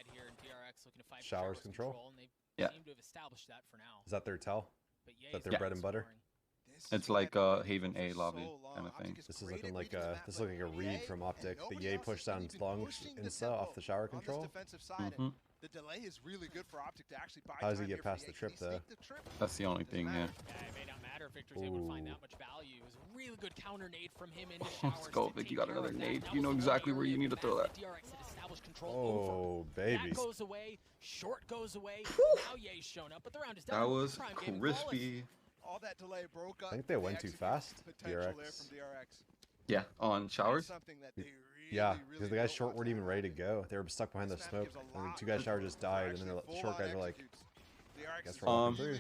side here, and DRX looking to fight Showers for control. and they Yeah. seem to have established that for now. Is that their tell? But Is that their bread and butter? It's like Haven A lobby kind of thing. This is looking like a read from OpTiC. The Yay push down long insta off the shower control. The delay is really good for OpTiC to actually buy. How does he get past the trip though? That's the only thing, yeah. Yeah, it may not matter if Victor's able to find that much value. It was a really good counter nade from him in the showers. Let's go, Vic. You got another nade. You know exactly where you need to throw that. DRX had established control Oh, baby. That goes away. Short goes away. Now Ye's shown up, but the round is done. That was Prime game crispy. All that delay broke up. I think they went too fast, Potential DRX. there from DRX. Yeah, on showers. Something that they Yeah, because the guys short weren't even ready to go. They were stuck behind the smoke. And the two guys shower just died, and then the short guys were like, guess we're walking through.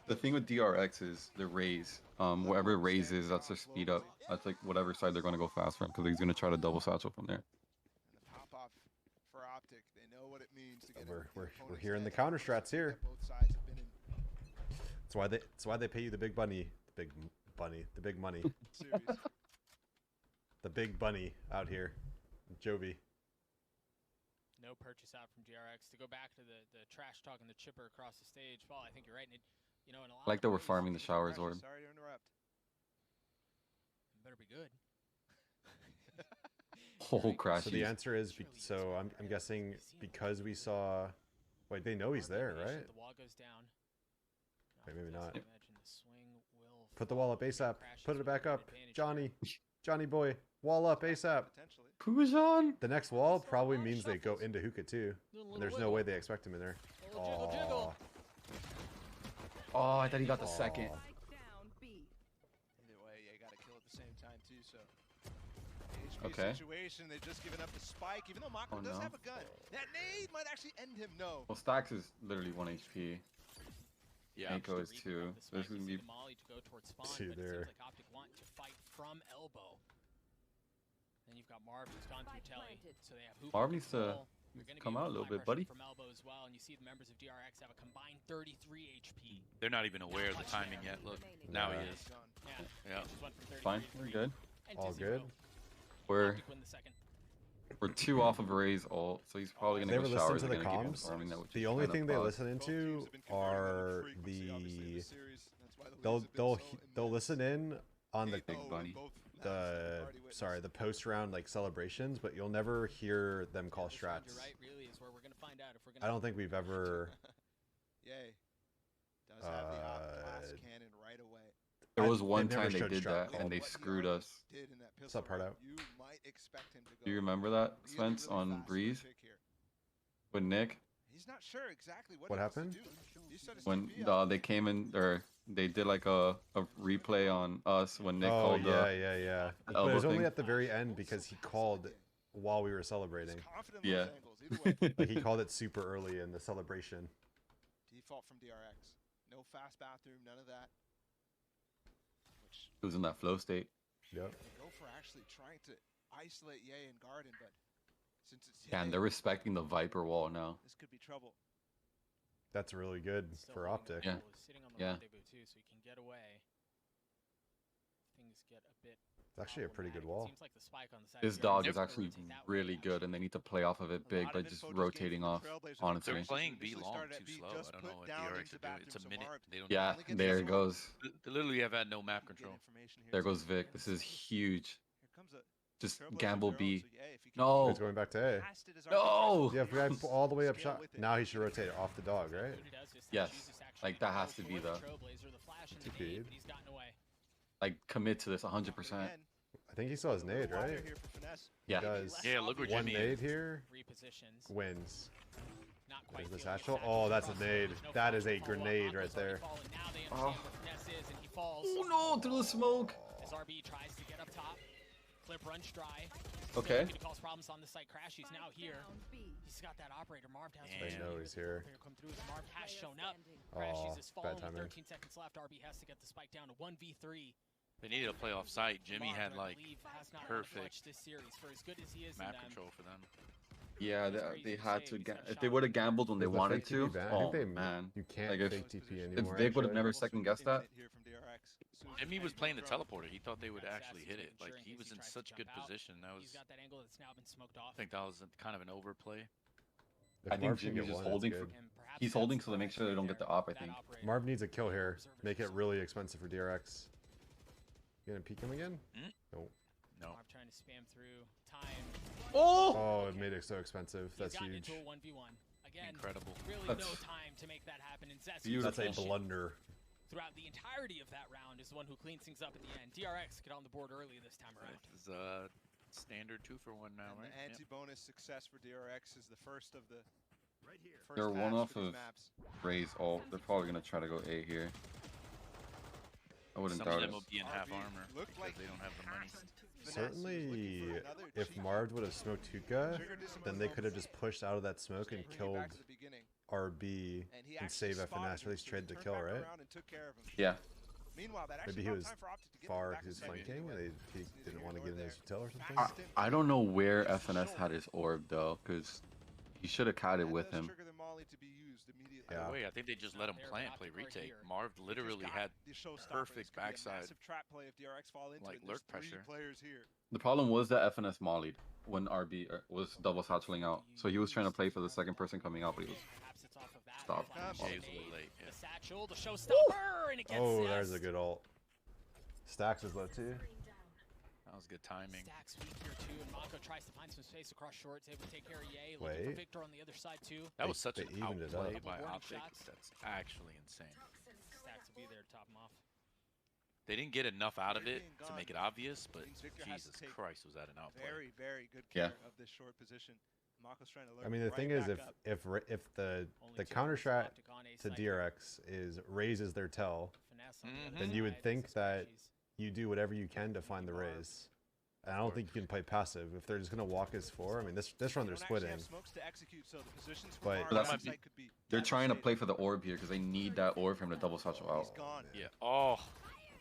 The thing with DRX is the raise. Whatever raise is, that's their speed up. That's like whatever side they're going to go fast from, because he's going to try to double satchel from there. And the pop off for OpTiC, they know what it means to get. We're hearing the counter strats here. Both sides have been in. That's why they pay you the big bunny, the big money, Series. the big bunny out here, Jovi. No purchase out from DRX to go back to the trash talk and the chipper across the stage. Paul, I think you're right. And you know, in a lot Like of they were ways, farming the showers orb. Sorry to interrupt. it better be good. Whole crash. So the answer is, so I'm guessing because we saw, wait, they know he's there, right? The wall goes down. Wait, maybe not. Imagine the swing will Put the wall up ASAP. Put it back up, Johnny boy. Wall up ASAP. Potentially. Pujan. The next wall probably means they go into hookah too. And there's no way they expect him in there. Jiggle, jiggle. Oh, I thought he got the second. Either way, you got to kill at the same time too. So. Okay. Situation, they've just given up the spike, even though Mako Oh, does no. have a gun. That nade might actually end him. No. Well, Stacks is literally 1 HP. Yeah. Mako is 2. So this is going to be... See there. Like OpTiC want to fight from elbow. Then you've got Marv who's gone through Telly, so they have hoop Marv needs to control. come out a little bit, buddy. From elbow as well, and you see the members of DRX have a combined 33 HP. They're not even aware of the timing yet. Look, now he is. Yeah. Yeah. Just went from 33 Fine, to we're 3 good. and All to good. 0. We're OpTic win the second. 2 off of Ray's ult, so he's probably going They to ever go listen showers to the again and keep comms? farming that, which The is only kind thing of they bugged. listen into are they'll listen in on the Big bunny. the post round like celebrations, but you'll never hear them call This round, strats. You're right, really, is where we're gonna find out if we're gonna. I don't think we've ever. Yay. Does have the blast cannon right away. There was one They never time they showed did strat that, call. and they screwed us. Did in that What's up, Hardo? You might expect him to go. Do you remember that, He had to be Spence, really on fast in the Breeze pick here. with Nick? He's not sure exactly what What he wants to happened? do. He set his When TP up. they came in, or they did like a replay on us when Nick Oh called yeah. But it elbow was only thing. at the very end because he called while we were celebrating. He's confident in Yeah. those angles. Either way, Like he called it super early in the celebration. default from DRX. No fast bathroom, none of that. Which It was in that flow state. Yep. they go for actually trying to isolate Ye and Garden, but since it's Yeah, and Ye, they're respecting the Viper wall now. this could be trouble. That's really good Still for holding the OpTic. Yeah. ball, is sitting on the Yeah. rendezvous too, so he can get away. Things get a bit. It's actually a pretty good problematic. wall. It seems like the spike on the side His of dog DRX is will actually rotate that way, really good, and they need to play off of it big by just rotating off, honestly. They're playing B Initially long started at too B, slow. just I don't put know what down DRX into are doing. It's a bathroom, so minute. Marv They don't. Yeah, Finally gets there this it one. goes. They literally have had no map Good control. information here There too. goes Vic. This is huge. Here comes a Just Trailblazer gamble of their own, B. so yeah, if he can No. He's going back to A. cast it as No! architecture, Yeah, if we guy all the way up scale shot. with it. Now he should rotate it off the dog, right? Yes, like, that has to be the- TP. He's gotten away. Like, commit to this 100%. Again, I think he saw his nade, Water right? here for finesse. Yeah. He does. Yeah, look where One Jimmy nade is. here Repositions. wins. Not quite There's the feeling satchel. exactly Oh, what that's a cross nade. there's no That is a follow-up. grenade right Monko's already there. fallen. Now they Oh. understand what finesse is, and he falls. Oh no, through the smoke. As RB tries to get up top. Clip runs dry. Okay. He cause problems on the site. Crash, he's now here. He's got that operator. Marv has I know he's here. Come through. Marv has shown up. Crash, Oh, he's just bad fallen with timing. 13 seconds left. RB has to get the spike down to 1v3. They needed to play off site. Jimmy Marv, had I like believe, has not had perfect much this series for as good as he is. map in, control for them. Yeah, It's they crazy to had say, to. he's got a If they shot. would have gambled when they Is the wanted fake to, TP banned? oh I think they, man. you can't Like, if- fake TP If anymore. Vic would have actually. never second guessed that, Here from DRX. Jimmy was playing the teleporter. He thought they would actually hit it. Like, he was in such good position. That He's was. got that angle that's now been smoked I off. think that was kind of an overplay. If I think Marv can Jimmy's get just one, holding that's for. good. He's holding so they make sure they don't get the op. I think. Marv needs a kill here. Make it really expensive for DRX. You gonna peek him again? Nope. No. Marv trying to spam through time. Oh, it made it so expensive. That's huge. Into a 1v1. Again, Incredible. Really That's no time to make that happen. And Zest That's a blunder. throughout the entirety of that round is the one who cleans things up at the end. DRX get on the board early this time around. This is standard 2-for-1 now, And right? the anti-bonus success for DRX is the first of the. They're first one patch off for these of maps. Raze ult. They're probably gonna try to go A here. I wouldn't Some of doubt them it. will be in half RB armor looked because like they don't have the money. Finesse Certainly, was looking for another if cheeky Marv would have smoked Tuka, trigger distance then they could have just pushed out of that smoke and bring it killed back to the beginning. RB And he and actually save spotted FNS. him, Or at least so he trade the turned kill, back right? around and took care of him. Yeah. Meanwhile, that actually Maybe he brought was time for OpTic to get far back because he's in the game. flanking and he didn't want to get in his util or something. I don't know where FNS had his orb though, because he should have caught it And with does him. trigger the molly to be used immediately. Yeah. By the way, I think they just let him There, plant, but play OpTic right retake. here. Marv Just literally got had the showstopper. perfect This could be a backside. massive trap play if DRX fall into Like it. There's lurk three pressure. players here. The problem was that FNS mollied when RB was double satcheling out, so he was trying to play for the second person coming out, but he was Perhaps it's off of that. stopped. Flash Jay was a grenade, little late. Yeah. The satchel, the showstopper, and it gets Oh, Zest. there's a good ult. Stacks is low too. That was good timing. Stacks weak here too, and Mako tries to find some space across short, able to take care of Ye. Looking Wait. for Victor on the other side too. That was such they an evened it outplay up. by Warning OpTic. shots. That's actually insane. Stacks will be there to top him off. They didn't get enough out of it Being to gone. make it obvious, but Means Victor has to Jesus take Christ, was that an outplay? Very, very good Yeah. care of this short position. Mako's trying to look I mean, the right thing is, back up. if the Only two counter strat OpTic on A to site. DRX is raises their tell, Finesse on the other then you would side, think it's a that squishies. you do whatever you can to find the raise. And I don't think you can play passive if they're just gonna walk us for. I mean, this run they're Don't actually splitting. have smokes to execute, so the positions for But- Marv But that's- on site could be they're trying to play devastating. for the orb here because they need that orb for him to double satchel He's out. gone. Yeah. Oh,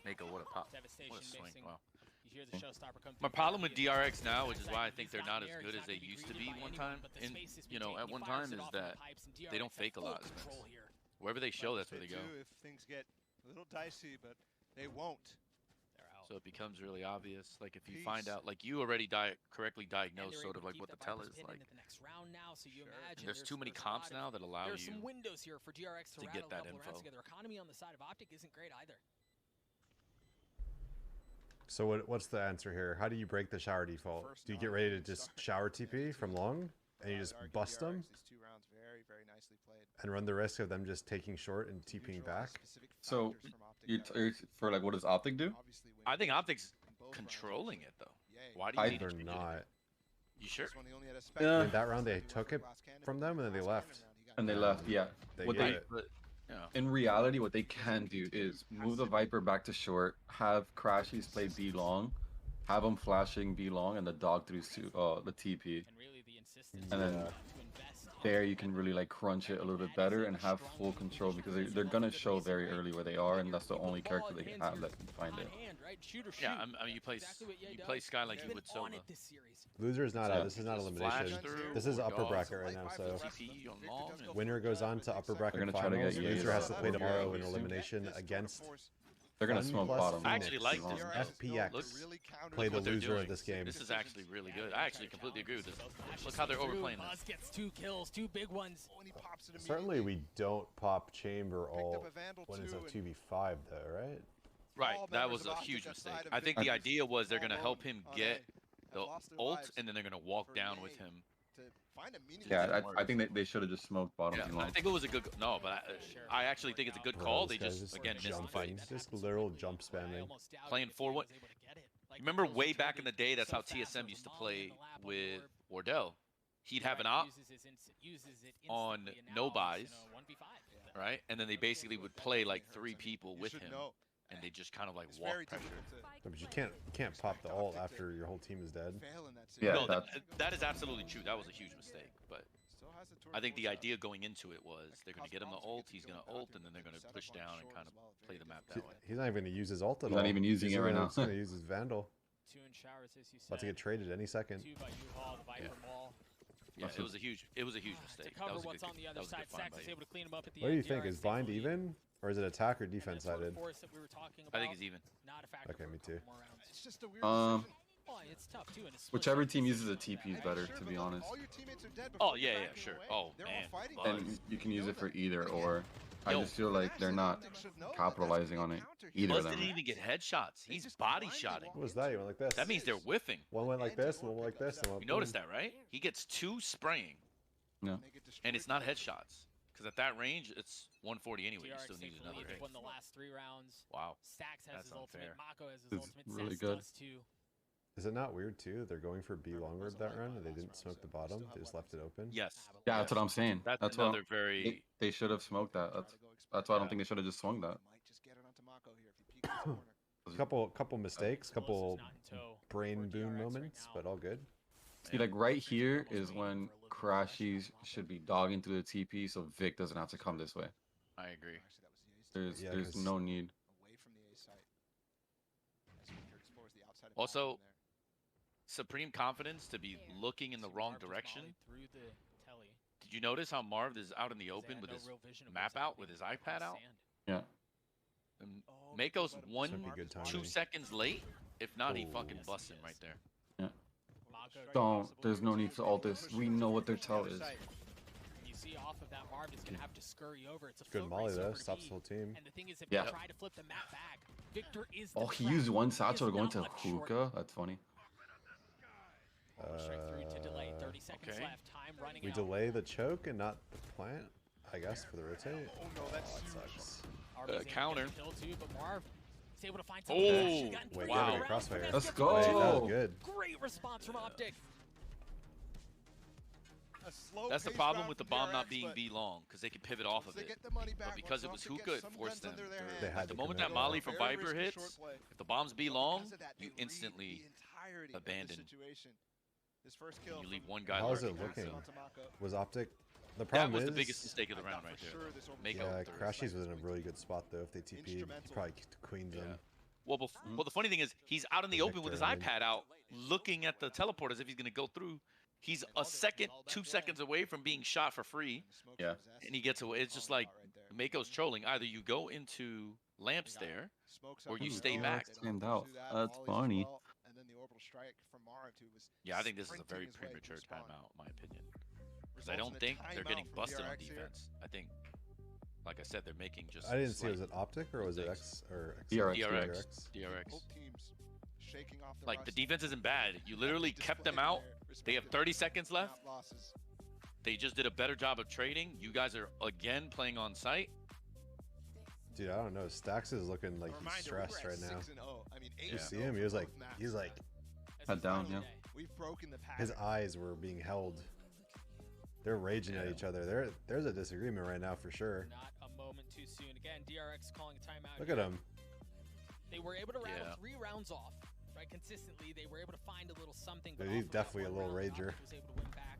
Mako, what a pop. Devastation What a swing. mixing. Wow. You hear the showstopper come My through problem with quickly. DRX now, which is He's why I not think they're not as there, good he's as not they gonna be used to greeted be by one anyone, time, but the in space is you know, being at taken. one He fires time it is off in the that pipes, and they DRX don't have fake a full lot. control here. Wherever they show, that's where They they go. do if things get a little dicey, but they won't. They're out. So it becomes really obvious. Like if you Peace. find out, like you already correctly And diagnosed they're sort able of to like keep what the that tell Viper's is pin in like. at the next round now, so you Sure. imagine There's too many a comps lot of- now that allow There's you. some windows here for DRX to to rattle get a that couple of rounds info. together. Economy on the side of OpTic isn't great either. So what's the answer here? How do you break the shower default? First Do you get knock, ready to good just start. shower TP from long and you I'd just argue bust them DRX, these 2 rounds very, very nicely played. and run the risk of them just taking short and TPing Neutralize back? specific So, factors from OpTic You're that for like, what does OpTic do? obviously win I think games OpTic's in both rounds, controlling actually. it though. Yay. Why do you need to They're change it? not. You sure? This one he only had a Yeah. spectator. In that round, they He was took the it last candidate, from them and then they last left. Cannon round, he got And they knocked left. out. Yeah. They What get they it. But you know, in reality, what they can do is move the Viper back to short, have Crashies play B long, have them flashing B long, and the dog throughs to the TP. And really the insistence And then to invest in there you can really like crunch it a little bit better and have full control because they're gonna show very early where they are, and that's the only character they have that can find it. on hand, right? Shoot or shoot. yeah. I mean, you play Exactly what Ye you does. play Sky like He's you been would on Sova. it this series. Loser is not Yeah. out. This is not Just flash elimination. through This is or upper dog. bracket right now. So TP on long. and- winner goes on to upper bracket They're gonna try to finals. get Ye Loser has to to play the tomorrow orb. in elimination This against They're gonna Fun smoke plus bottom. I actually like long. this. FPX. Look- play the what they're loser doing. of this game. This is actually really good. I actually completely agree with this. Flashes Look how they're through, overplaying Buzz this. gets 2 kills, 2 big ones. Oh, and he pops it Certainly, immediately. we don't pop chamber Picked up all a Vandal when it's a too, and 2v5 though, right? Right, all that members was of a OpTic huge outside mistake. of I think the Victor's idea was they're all gonna help alone him on get A, the have lost their ult, lives and then they're gonna walk for down Ye with him. to find a meaningful Yeah, didn't work. I think they should have just smoked bottom Yeah, B I long. think it was a good. No, but I actually think it's a good call. They this guy's just again missed the jumping. fight. Just literal jump spamming. Playing forward. Remember way back in the day, that's how TSM used to play with Wardell. He'd have an op on no buys, right? And then they basically would play like 3 people You with should him, know. and they just kind of like It's walk very pressure. difficult to No, but you can't pop the ult after your whole team is dead. fail in that Yeah, No, situation. that is absolutely true. That was a huge mistake, but Still has the I think the torch idea going into it was they're going to get him the ult, he's going to ult, and then they're going to push down and kind of play the map that way. He's not even going to use his ult at He's all. not even using it right now. He's going to use his Vandal. 2 in showers, as you said. About to get traded any second. 2 by U-Haul, the Viper Maul. Yeah, it was a huge mistake. To cover That was a what's good, on the that other was a side, good find Sax by is you. able to clean him up at the What do you end. think? DRX Is bind thankfully- even? Or is it attack or And that defense sort of sided? force that we were talking I think about, it's even. not a factor Um, for a couple more rounds. It's just a weird decision. Well, it's tough too. Whichever team uses a TP is better, to be honest. Oh yeah, sure. Oh man. And you can use it for either or. I just feel like they're not capitalizing on it. Either Buzz of them. didn't even get headshots. He's body shotting. What was that? You went like this? That means they're whiffing. One went like this, one went like this. You noticed that, right? He gets 2 spraying. No. And it's not headshots. Because at that range, it's 140 anyway. You still need another hit. Won the last 3 rounds. Wow. Stacks has That's his ultimate. unfair. Mako has his It's ultimate. really Sets good. does too. Is it not weird too? They're going for B longbird that run, and they didn't smoke the bottom. They just left it open. Yes. Yeah, that's what I'm saying. That's what another very... they should have smoked that. That's why I don't think they should have just swung that. Couple mistakes, couple brain boon moments, but all good. See, like right here is when Crashies should be dogging through the TP, so Vic doesn't have to come this way. I agree. There's no need. Also, supreme confidence to be looking in the wrong direction. Did you notice how Marv is out in the open with his map out, with his iPad out? Yeah. And Mako's This might be good timing. 2 seconds late. If not, he fucking busts him right there. Yeah. Don't. There's no need to ult this. We know what their tell is. You see off of that, Marv is gonna have to scurry over. It's a Good float molly race though, over stops D. the whole team. And the thing is, if Yeah. you try to flip the map back, Victor is Oh, the he threat. used one He satchel is to go not into much shorter. hookah. That's funny. Straight through to delay. 30 seconds okay. left. Time running We out. delay the choke and not the plant, I guess, for the rotate. Oh no, that's That huge. sucks. Arby's able to counter. get a kill too, but Marv is able to find Oh, something. She's gotten wait, 3 wow. rounds. Crossfire. Let's Gets go. Wait, away. that was good. Great response from OpTic. That's the problem with the bomb not being B long, because they can pivot off of it. But because it was hookah, it forced them. They had At the to moment commit. that Molly from Viper hits, if the bomb's B long, you instantly abandon. You leave one guy How is lurking. it looking? So Was OpTic? The that problem was is the biggest mistake of the round right there. Mako Yeah, third. Crashies was in a really good spot though. If they TP'd, he probably queens them. Well, well, the funny thing is, he's out in the open with his Victor, I mean. iPad out, looking at the teleport as if he's going to go through. He's a second, 2 seconds away from being shot for free, Yeah. and he gets away. It's just like Mako's trolling. Either you go into lamps there, or you stay back. Stand out. That's funny. Yeah, I think this is a very premature timeout, in my opinion. Because I don't think they're getting busted on defense. I think, like I said, they're making just. I didn't see. Was slight it OpTic or was it mistakes. X or X? DRX. DRX. Like the defense isn't bad. You literally kept them out. They have 30 seconds left. They just did a better job of trading. You guys are again playing on site. Dude, I don't know. Stacks is looking like he's stressed right now. You see him? He was like, Head down, yeah. his eyes were being held. They're raging at each other. There's a disagreement right now for sure. Not a moment too soon. Again, DRX calling a timeout. Look at him. They were able to rattle 3 rounds off, right? Consistently, they were able to find a little something. Dude, but he's off of that definitely a one little round, rager. OpTic was able to win back.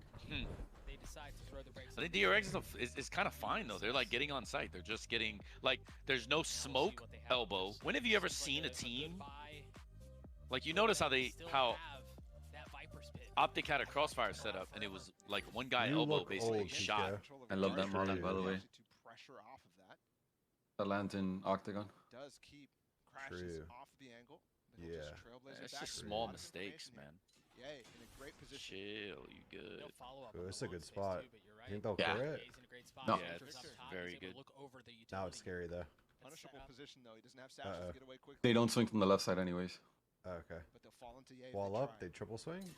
They decide to throw the brakes. I think DRX is kind of fine though. They're like getting on site. They're just getting like there's no smoke elbow. When have you ever seen a team like you notice how OpTic had a crossfire setup and it was like one guy You elbow look basically old, shot. Chico. I love that Molly, by the way. Pressure off of that. That lands in Octagon. Does keep Crashes True. off the angle. Yeah. It's just small mistakes, man. Yeah, in a great position. Chill, you good. Ooh, it's a good spot. You think they'll Yeah. clear it? No. Yeah, it's very good. Now it's scary though. Punishable position though. He doesn't have satchels Uh-oh. to get away quickly. They don't swing from the left side anyways. Oh, okay. But they'll fall into Ye if Wall they up. try. They triple swing.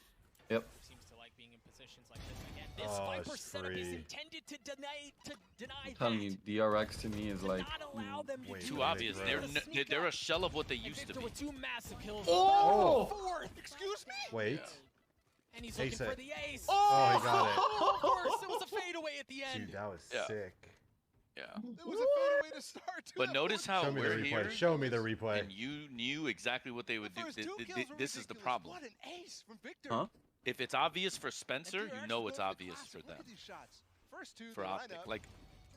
Yep. Seems to like being in positions like this again. This Oh, Viper it's setup is free. intended to deny I'm telling you, DRX to me is to like. not allow them to Wait, do Too Big obvious. bro. They're a shell of what they And used to Victor be. with 2 massive kills. Oh! Fourth. Excuse me? Wait. And he's Ace looking for it. the ace. Oh, he got it. Of course, it was a fadeaway at the end. Dude, that was Yeah. sick. Yeah. It was a fadeaway to start. too. But That notice fourth how Show me the we're replay. here Show me the replay. and you knew exactly what they would The do. first 2 kills were This is the ridiculous. problem. What an ace from Victor. Huh? If it's obvious for And Spencer, DRX you know was it's going obvious classic. for Look them. at these shots. First 2 For they line OpTic. up. Like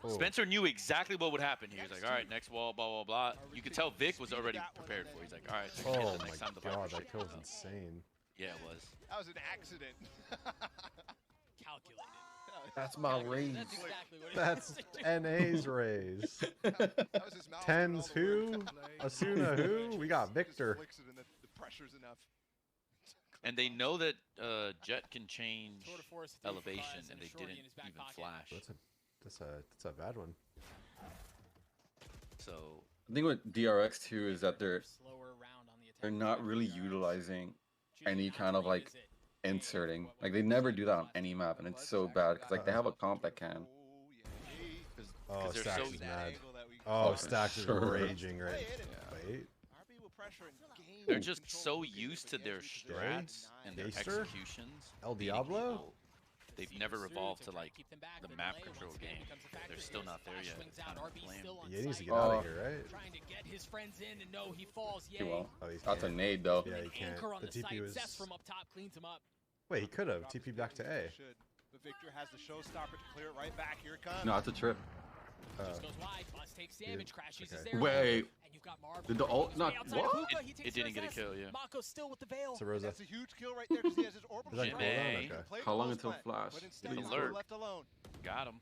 Oh. Spencer knew exactly what would happen. He was like, all right, next wall, blah, blah, blah. You could tell Vic was already prepared for it. He's like, all right, Oh the my next time the god, Viper that shit kill was comes out. insane. Yeah, it was. That was an accident. Calculated. That's my raise. That's exactly what That's NA's raise. That was his mouth Tens going all the way who? up. Asuna who? We got Just Victor. flicks it and the pressure's enough. And they know that Jet can change elevation, and they didn't even flash. That's a bad one. So I think with DRX too is that they're not really utilizing any kind of like inserting. Like they never do that on any map, and it's so bad because like they have a comp that can. Oh, they're Stax so is mad. Oh, Stax is raging right. Wait. they're just so used to their strats and their executions. El Diablo? They've never evolved to like the map control game. They're still not there yet. It's kind of lame. Yeah, he needs to get out of here, right? Trying to get his friends in and no, he falls. Well, Oh, that's a nade though. Yeah, he can't. The TP was. From up top cleans him up. Wait, he could have TP back to A. But Victor has the showstopper to clear it right back. Here it comes. No, that's a trip. Just goes wide. Bus takes damage. Crash uses their Wait. And you've got Marv. Did the ult not? What? It didn't get a kill, yeah. Mako's still with the veil. So Rosa. That's a huge kill right there because he has his orbital. Is that shield. cooldown? Okay. Played How long close until play, flash? but instead Please. he's Alert. left alone. Got him.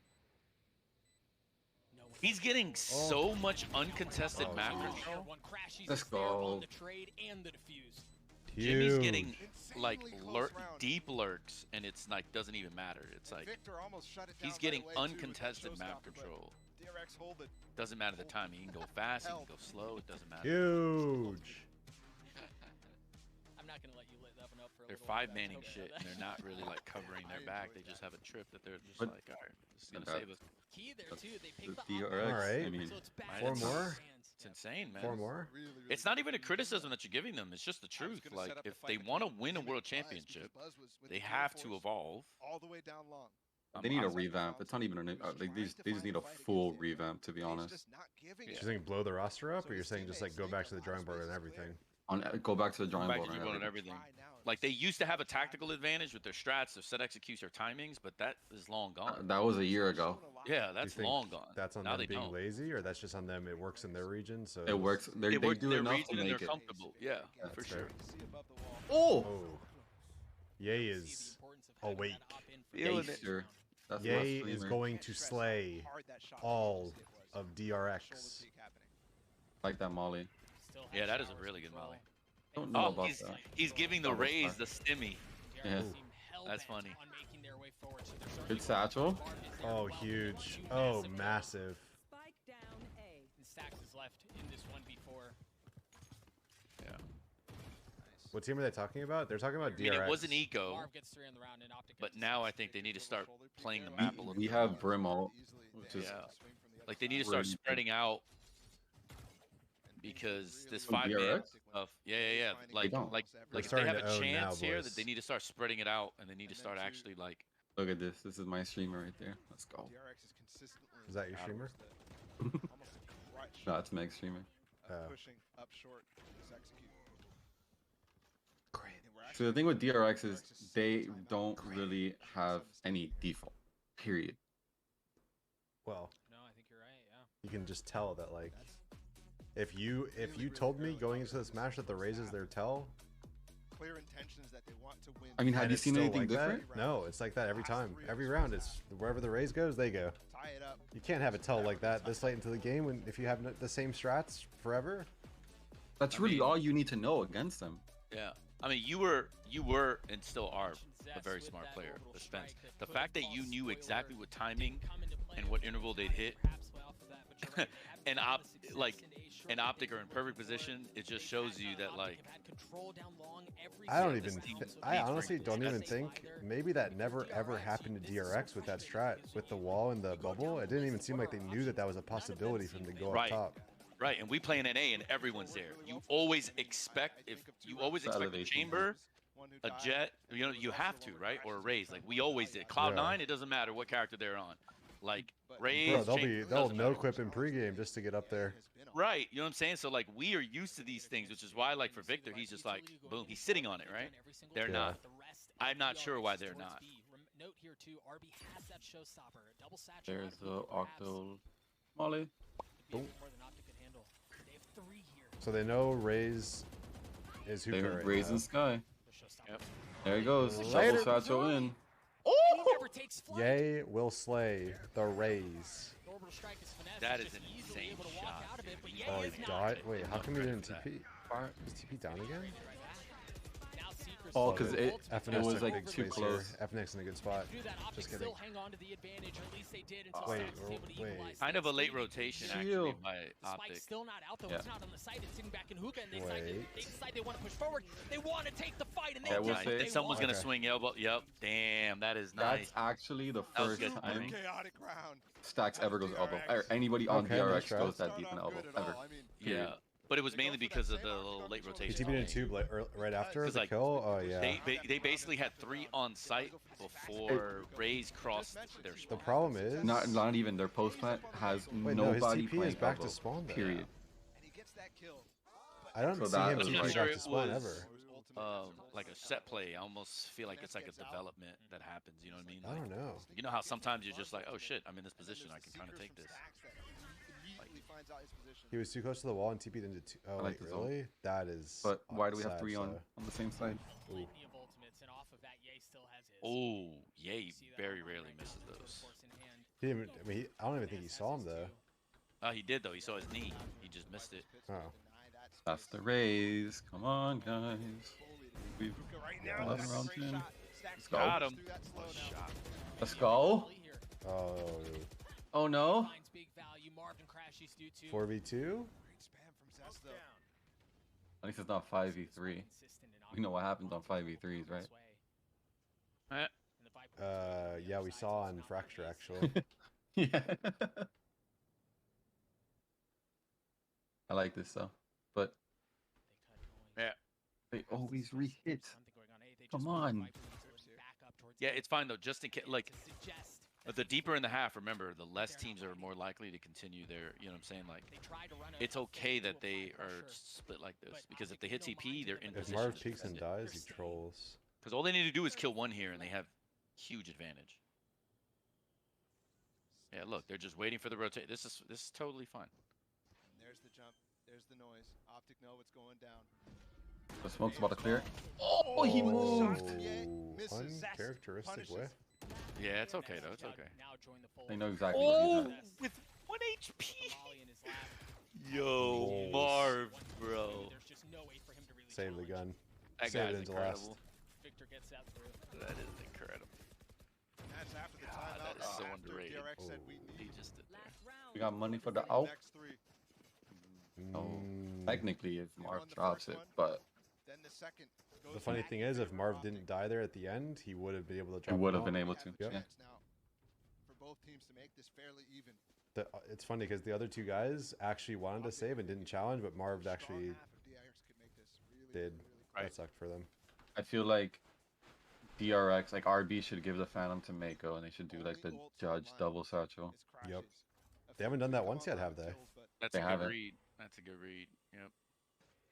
He's getting so much uncontested map control. Let's go. Jimmy's getting like deep lurks, and it's like doesn't even matter. It's like Victor almost shut it down he's getting right away, too, with that uncontested map showstopper, but control. DRX hold it. Doesn't matter the time. He can go fast, he can go slow. It doesn't matter. Huge. I'm not gonna let you lit that one up for a They're little while. 5-manning shit, and they're not really like covering their back. They just have a trip that they're just But- like, all right, this is gonna save us. Key there too. They pick The the DRX. Alright. I mean, So it's back Four in more? Sam's hands. It's insane, man. 4 more? Really, really It's not even a good. criticism that you're giving them. It's just the truth. gonna Like, set up the if fight they between want to Buzz win a and world Buzz, championship, because Buzz was with they the have to force evolve. all the way down long. they need a honestly. revamp. It's not even an. They just need a full revamp, to be He's honest. just not giving Yeah. it. You're saying blow the roster up, or you're saying just like go back to the drawing board and everything? Go back to the drawing Back board. to and the drawing board and everything. everything. Like, they used to have a tactical advantage with their strats, their set executes, their timings, but that is long gone. That was a year ago. Yeah, Do you that's think long gone. That's on now them they being don't. lazy, or that's just on them? It works in their region, so It works. They It works do in their enough region to and make they're it. comfortable. Yeah, That's for fair. sure. See above the wall. Oh, Oh, Ye is awake. Feeling it. Acer. That's my Ye is streamer. going to slay all of DRX. Like that Molly. Yeah, that is a really good molly. Don't know Oh, about he's, that. he's giving the Oh, that's raise, fine. the stimmy. Yeah. That's funny. Good satchel. Oh, huge. Oh, massive. Spike down A. Stacks is left in this 1v4. Yeah. What team are they talking about? They're talking about I mean, DRX. it was an eco, Marv gets 3 on the round and OpTic but gets now I 6. think they need to start playing the map a little We bit have more. Brim ult, which is Yeah. Like, they need to start Really- spreading out, because this From 5-man DRX? stuff, yeah. Like, don't. like if they starting have to a own now, chance here, boys. that they need to start spreading it out, and they need to start actually like. Look at this. This is my streamer right there. Let's go. DRX is consistently Is that your streamer? almost a crutch, No, it's Meg's streamer. Oh. pushing up short this execute. Great. And we're So the actually- thing with DRX is they don't really have any default. Period. Well, No, I think you're right. Yeah. you can just tell that like if you told me going into this match that the raise is their tell, clear intentions that they want to win. I mean, have and you it's seen still anything like that, different? no, it's like that every time. Every round, it's wherever the raise goes, they go. Tie it up. You can't have it tell like that this late into the game when if you have the same strats forever. That's I really mean- all you need to know against them. Yeah, I mean, you were, and still are a very smart player, the Spence. The fact that you knew exactly what timing and what interval they'd hit, and an OpTic are in perfect position, it just shows you that like. I don't this even. team I needs honestly wrinkles. don't even think maybe that never ever happened to DRX with that strat with the wall and the bubble. It didn't even seem like they knew that that was a possibility for them to go Right. up top. Right, and we play in NA and everyone's there. You always expect a Elevation. chamber, a jet, you have to, right? Or a raise. Like we always did. Cloud9, it doesn't matter what character they're on. Like raise, Bro, chamber, they'll doesn't no matter. equip in pregame just to get up there. Right, you know what I'm saying? So like we are used to these things, which is why like for Victor, he's just like boom, he's sitting on it, right? They're Yeah. not. I'm not sure why they're not. Note here too, RB has that showstopper. Double satchel. There's the Octo Molly. More than OpTic could handle. They have 3 here. So they know raise is They're hookah right raising now. sky. The showstopper. Yep. There he goes. Later. Double satchel in. He never takes flight. Yay will slay the raise. The orbital strike is finesse. That He's is just an easily insane able to walk shot, out of it, dude. but We Ye Oh, is he not. died. Wait, how come he didn't credit TP? Is TP down again? Now Secret Oh, because it FNX was took a like big too space close. here. FNX in a good spot. Just kidding. Wait. Kind of a late rotation actually by OpTic. Still not out though. Yeah. It's not on the site. It's sitting back in hookah, and they Wait. decide they want to push forward. They want to take the fight, and they Yeah, we'll get say- what they And someone's want. gonna swing elbow. Yep. Damn, that is nice. That's actually the That was first good time timing. Chaotic round. Stacks ever goes elbow. Or anybody on Okay, DRX nice goes try. that deep in elbow ever. Yeah, but it was mainly because of the little late He rotation. TP'd in two right after 'Cause, the like, kill. Oh yeah. They basically had 3 on site before Rays crossed their The spawn. problem is. Not even their post plant has Wait, no, his nobody TP playing is back elbow, to spawn though. period. And he gets that kill. I don't So see that him was TP like- back Sure to it spawn was- ever. Like a set play. I almost feel like it's like a development that happens. You know what I mean? I don't know. You know how sometimes you're just like, oh shit, I'm in this position. I can kind of take this. He was too close to the wall and TP'd into two. Oh, I like wait, the zone. really? That is. But why do we have sad, 3 on the same side? Ooh. Oh, Yay very rarely misses those. He didn't, I mean, I don't even think he saw him though. Oh, he did though. He saw his knee. He just missed it. Oh. That's the Rays. Come on, guys. We've Yeah, 11 rounds in. Let's go. Got him. Let's go. Oh. Oh no. 4v2? At least it's not 5v3. We know what happens on 5v3s, right? Yeah, we saw on Fracture actually. Yeah. I like this though, but Yeah. they always re-hit. Come on. Yeah, it's fine though. Just in case, like, the deeper in the half, remember, the less teams are more likely to continue their, you know what I'm saying? Like, it's okay that they are split like this, because if they hit TP, they're in If position. Marv to peeks and defend it. dies, he trolls. Because all they need to do is kill one here, and they have huge advantage. Yeah, look, they're just waiting for the rotate. This is totally fine. There's the jump. There's the noise. OpTic know what's going down. The smoke's about to clear. Oh, he moved. Uncharacteristic whiff. Yeah, it's okay though. It's okay. They know exactly what he's at. With 1 HP. Yo, Marv, bro. Save the gun. That Save guy's it into last. incredible. That is incredible. That's after the that timeout. is so After underrated. DRX said we He need just did there. We got money for the out. next 3. Oh, Mm. technically, if He Marv won the drops first it, one. but Then the second goes The funny back thing in is, if favor Marv of didn't OpTic. die there at the end, he would have been able to he drop would him have been off. able to. Have a Yep. Yeah. chance now for both teams to make this fairly even. It's funny because the other two guys actually wanted to save and didn't challenge, but Marv Strong actually half of DRX could make this really, did. really Right. That sucked for them. I feel like DRX, like RB, should give the Phantom to Mako, and they should do like the Judge double satchel. It's Yep. crashes. A They haven't few done that come once on yet, a lot have of they? kills, but That's They a good haven't. read. That's a good read. Yep.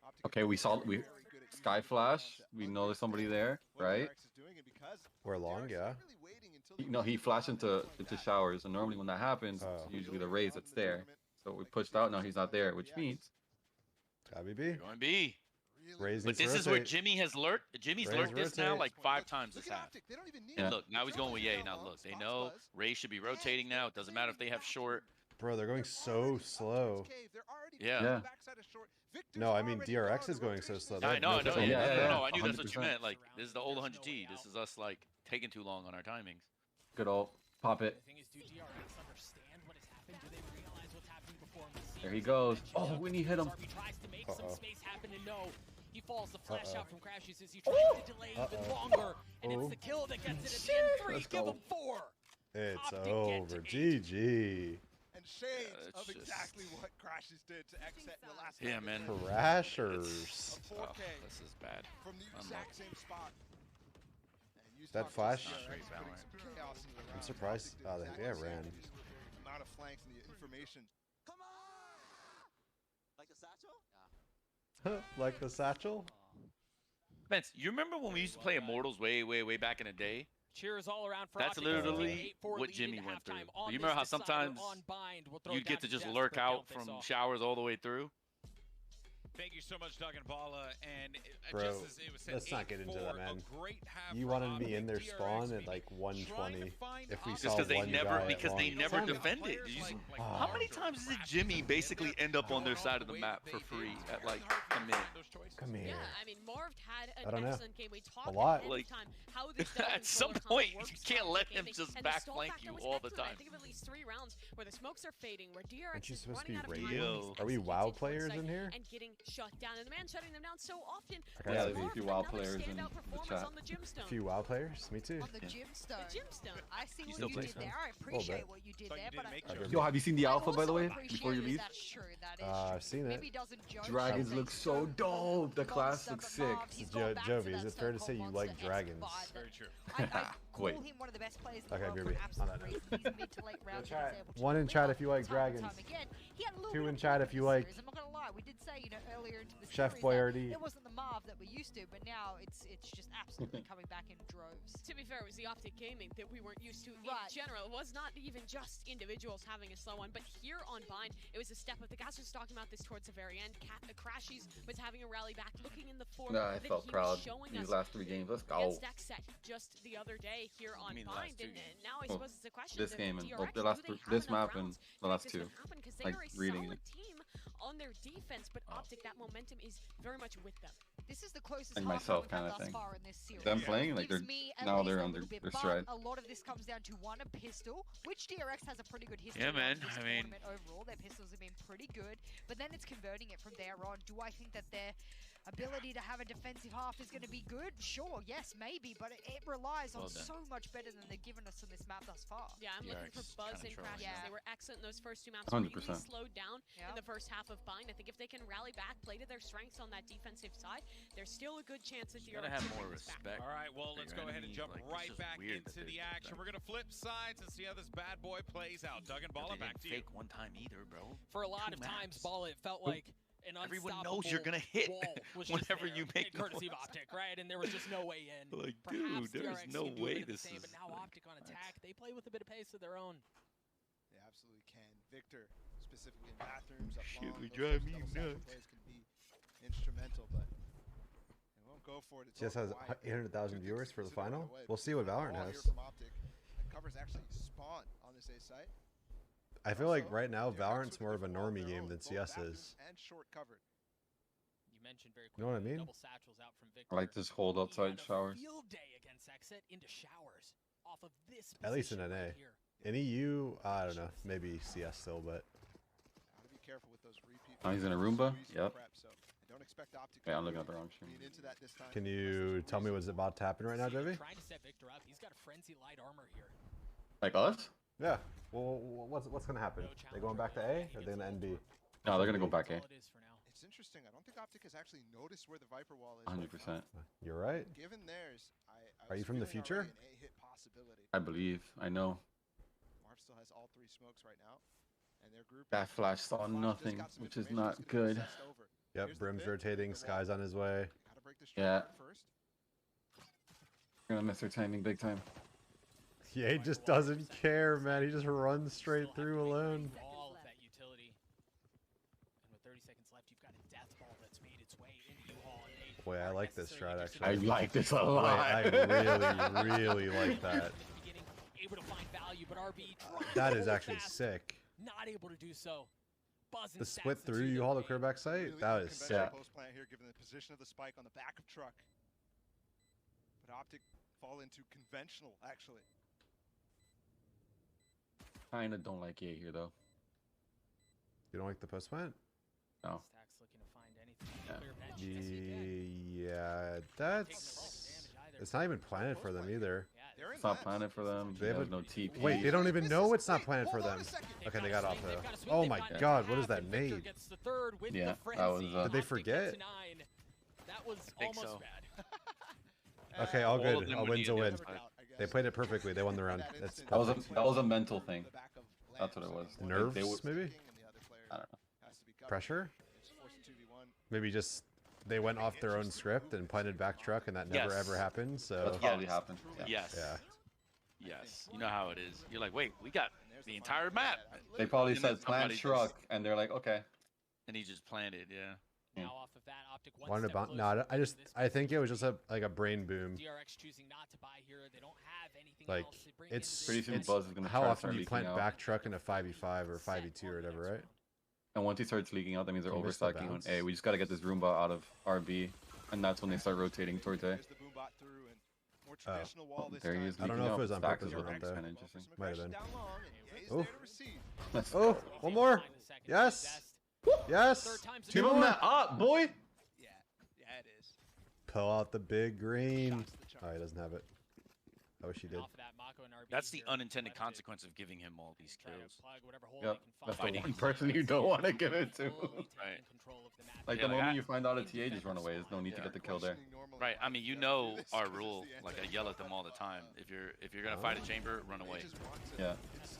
OpTic Okay, is we saw very, we very good at Sky using Flash. that We know there's somebody understand there, what right? DRX is doing, and because We're long, DRX is yeah. not really waiting until the No, he Rays flashed do into something like that. showers, and normally when that happens, Oh. it's usually the Rays that's there. So we pushed out. Now he's not there, which means Gotta be B. Going B. Really Rays But needs to this is where rotate. Jimmy has lurked. Jimmy's Rays lurked this now rotate. like 5 times this Look at half. OpTic, they don't even need Yeah. And it. look, now he's going with Ye. Now look, they know Ray should be rotating now. It doesn't matter if they have short. Bro, they're going so slow. Yeah. No, I mean DRX is going so slow. I know, I know. Yeah, Yeah, yeah, no, I knew that's what you 100%. meant. Like, this is the old 100T. This is us like taking too long on our timings. good old pop it. There he goes. Oh, when he hit him. Uh-oh. He falls the flash Uh-oh. out from crashes as he tries to delay even longer, and it's the kill that gets it at the end. 3, Let's give go. him 4. It's OpTic get over. to GG. And shades it's of just- exactly what Crashes did to Xset in the last Yeah, half man. of the game. Crashers. A 4K This is bad. from the Unlucky. exact same spot. And you That talk flash- about Not great putting Valorant. some chaos into the I'm round. surprised. OpTic did Oh, exactly yeah, the same. ran. Just the amount of flanks and the information. Like the satchel? Spence, you remember when we used to play Immortals way back in the day? Cheers all around for That's OpTic. literally 8-4 what lead Jimmy into went through. halftime. On You remember how this decider, sometimes on bind, we'll throw you'd it down get to just Jess lurk for a out count from face-off. showers all the way through? Thank you so much, Doug and Bala. And Bro, just as it was said, let's not get into that, man. Great half You for wanted me in their OpTic. spawn DRX at like trying to 120 find if we OpTic. saw Just one guy because at they long. never Exactly. defended. How many times did Jimmy basically end up on their side of the map for free at like a minute? Come here. Yeah, I mean, Marv had I an don't know. excellent game. We talked A lot. ahead of Like, time how this at some point, you can't let him just back flank you all the time. I think of at least 3 rounds where the smokes are fading, where Aren't DRX you is supposed to running be out of time. radio? on these Are we WoW executions players once in here? And getting shut down, and the man shutting them down so often. Okay, Yeah, I there's see a Marv, few WoW another players in standout the performance chat. on the Gemstone. A few WoW players? Me too. On the gemstone. The Gemstone. I see You what still you play did Stone? there. I appreciate what you did Thought you there, didn't but make I sure. Yo, have you seen the alpha, by the way, also before you appreciate leave? That's true. That is I've true. seen it. Maybe he doesn't joke. Dragons Some look things so do. dope. The Got class stuff looks at sick. Marv. He's gone back to Jovi, that is it fair to so-called say you monster like X dragons? vibe Very that true. I call Wait. him one of the best players in the Okay, world Ruby, for on absolute that note. reasons. These mid to late rounds he was able to One in chat if you like deliver time and dragons. time again. He had a little 2 bit in of chat trouble if you this like series. I'm not gonna lie, we did say, earlier into the Chef series Boyardee. that it wasn't the Marv that we're used to, but now it's just absolutely coming back in droves. To be fair, it was the OpTic gaming that we weren't used to Right. in general. It was not even just individuals having a slow one, but here on Bind, it was a step up. The guys was talking about this towards the very end. Crashies was having a rally back, looking in the form Nah, I that felt he proud. was showing These us last 3 games, let's go. against Xset just the other day here on mean the last Bind. 2 And games? now I Oh, suppose it's a question. this of game and DRX, the last do they have this enough map and rounds the to make last this 2. one happen? Because they Like, are a reading solid it. team on their defense, but OpTic, that momentum is very much with them. This is the closest And half myself we've had kinda thus thing. far in this series. Them playing, like, Gives they're me at now least they're a on little their bit, but stride. a lot of this comes down to one, a pistol, which DRX has a pretty good history Yeah, of man, this I mean- tournament overall. Their pistols have been pretty good, but then it's converting it from there on. Do I think that their ability to have a defensive half is going to be good? Sure, yes, maybe, but it relies on Well done. so much better than they've given us on this map thus far. Yeah, I'm looking for DRX buzz kinda and trolling. crashes. Yeah. They were excellent in those first 2 maps. 100%. Really slowed down Yeah. in the first half of Bind. I think if they can rally back, play to their strengths on that defensive side, there's still a good chance that You DRX gotta have will more bring this back. respect. All right, well, for let's your go ahead and enemy. jump Like, it's right just back weird that into they're the doing action. that. We're going to flip sides and see how this bad boy plays out. Doug and But Bala, they back didn't to you. fake one time either, bro. For a lot 2 of times, maps. Ball, it felt like an Everyone knows you're unstoppable gonna hit wall was just whenever there, you make courtesy of noise. OpTic, right? And there was just no way in. Like, Perhaps dude, there's DRX no can do a way bit of the this same, is. but now like, OpTic on attack, they play with a bit of pace of their own. They absolutely can. Victor, specifically in bathrooms, up Shit long, would those drive types of me double cycle nuts. plays can be instrumental, but they won't go for it. It's Just all has quiet. 800,000 Two things viewers to for the consider right final. away. We'll see what Ball Valorant here has. from OpTic. And covers actually spawn on this A site. I feel like Also, right now DRX Valorant's with more of a different wall normie of their game own, than both CS bathrooms is. and short covered. You mentioned very You know what I quickly, mean? double satchels out from Victor. I like this hold He outside had a showers. Field day against Xset into showers off of this At least in position NA. right here. In EU, I don't know, maybe CS still, but Gotta be careful with those repeat. Oh, he's in a fires, Roomba? squeeze and Yep. prep, so I don't expect OpTic Yeah, to I'm looking at really the wrong stream. lean into that this time, can unless you there's a tell me reason. what's about to happen right now, See him Jovi? trying to set Victor up. He's got a frenzy light armor here. Like us? Yeah. Well, what's gonna happen? No They going back to A or they gonna NB? No, they're gonna go back That's A. all it is for now. It's interesting. I don't think OpTic has actually noticed where the Viper wall is. 100%. You're right. Given theirs, I Are you was from the feeling future? already an A-hit possibility. I believe. I know. Marv still has all 3 smokes right now, and their group. That flash saw Flash just nothing, got some which is information not that's gonna be good. assessed over. Yep, Here's the Brim's pit, rotating, the Sky's wall. on his way. Gotta break this Yeah. trap first. Gonna miss their timing big time. Yeah, he just doesn't care, man. He just runs straight through alone. All of that utility. And with 30 seconds left, you've got a death ball that's made its way into U-Haul. and they Boy, I aren't like this necessarily strat, interested actually. in I like this a Wait, lot. I really like that. at the beginning, able to find value, but RB trying to That is hold actually fast, sick. not able to do so. Buzz and The split stats through into you the haul the paint. clear back site? Really That is unconventional sick. post plant here, given the position of the spike on the back of truck. But OpTic fall into conventional, actually. Kinda don't like A here though. You don't like the post plant? No. Stacks looking to find anything. Yeah. Clear bench. Yes, he did. Yeah, Taking the brunt of that's... damage either. It's not even planted for them either. Yeah, They're in It's not labs. planted for them. They have There's a- no TP. Wait, they don't even know it's not Wait, planted for hold on them. a second. They've Okay, they got got a off swing, they've though. got a swing, Oh they've my gotten god, what half, is that and Victor nade? gets the third with Yeah, the that frenzy. was, Did they OpTic forget? gets 9. That was Think almost so. bad. Okay, all All of good. them A would win's need a to win. do it. They played it perfectly. They won the round. That That's instant That was a- perfect. that was a mental on thing. the back of That's what it Lamb, was. so Like, Nerves, they were- maybe? and the other player I don't know. has to be covered. Pressure? It's forced a 2v1. Maybe just they went off their own script and planted back truck, and that never Yes. ever happened. That's So probably Yes. happened. Yeah. Yes. yeah, Yes. You know how it is. You're like, wait, we got And there's the final entire play. map. They probably And then said plant somebody truck, and they're like, okay. And he just planted, yeah. Now off of that, OpTic one Wanted to step bomb. No, closer to I think it was just like a brain boom. DRX choosing not to buy here. They don't have anything Like else. They bring it's into Pretty this soon it's Buzz is gonna how try to often start do you leaking plant out. back truck in a 5v5 or 5v2 or whatever, right? And once he starts leaking out, that means they're Can you miss the overstacking on bounce? A. We just gotta get this Roomba out of RB, and that's when they start rotating towards A. Here's the boom bot through and more traditional wall this There he time. is. I don't leaking know if out. it was on Stacks purpose is or what not, makes though. kinda interesting. Might have been. Down long, and Ye's Oh. there to receive. Let's Oh, go. one more. Yes. Yes. Two Give him more. that up, boy. Yeah, it is. Pull out the big green. Shots to the Oh, charge. he doesn't have it. I wish he did. That's the unintended consequence of giving him all these kills. Yep. That's the Fighting. one person you don't want to give it to. Right. Like Yeah, the like moment I- you find out a TA, just run away. There's no need to get the kill there. Right. I mean, you know our rule. Like I yell at them all the time. If you're gonna fight a chamber, run away. Yeah.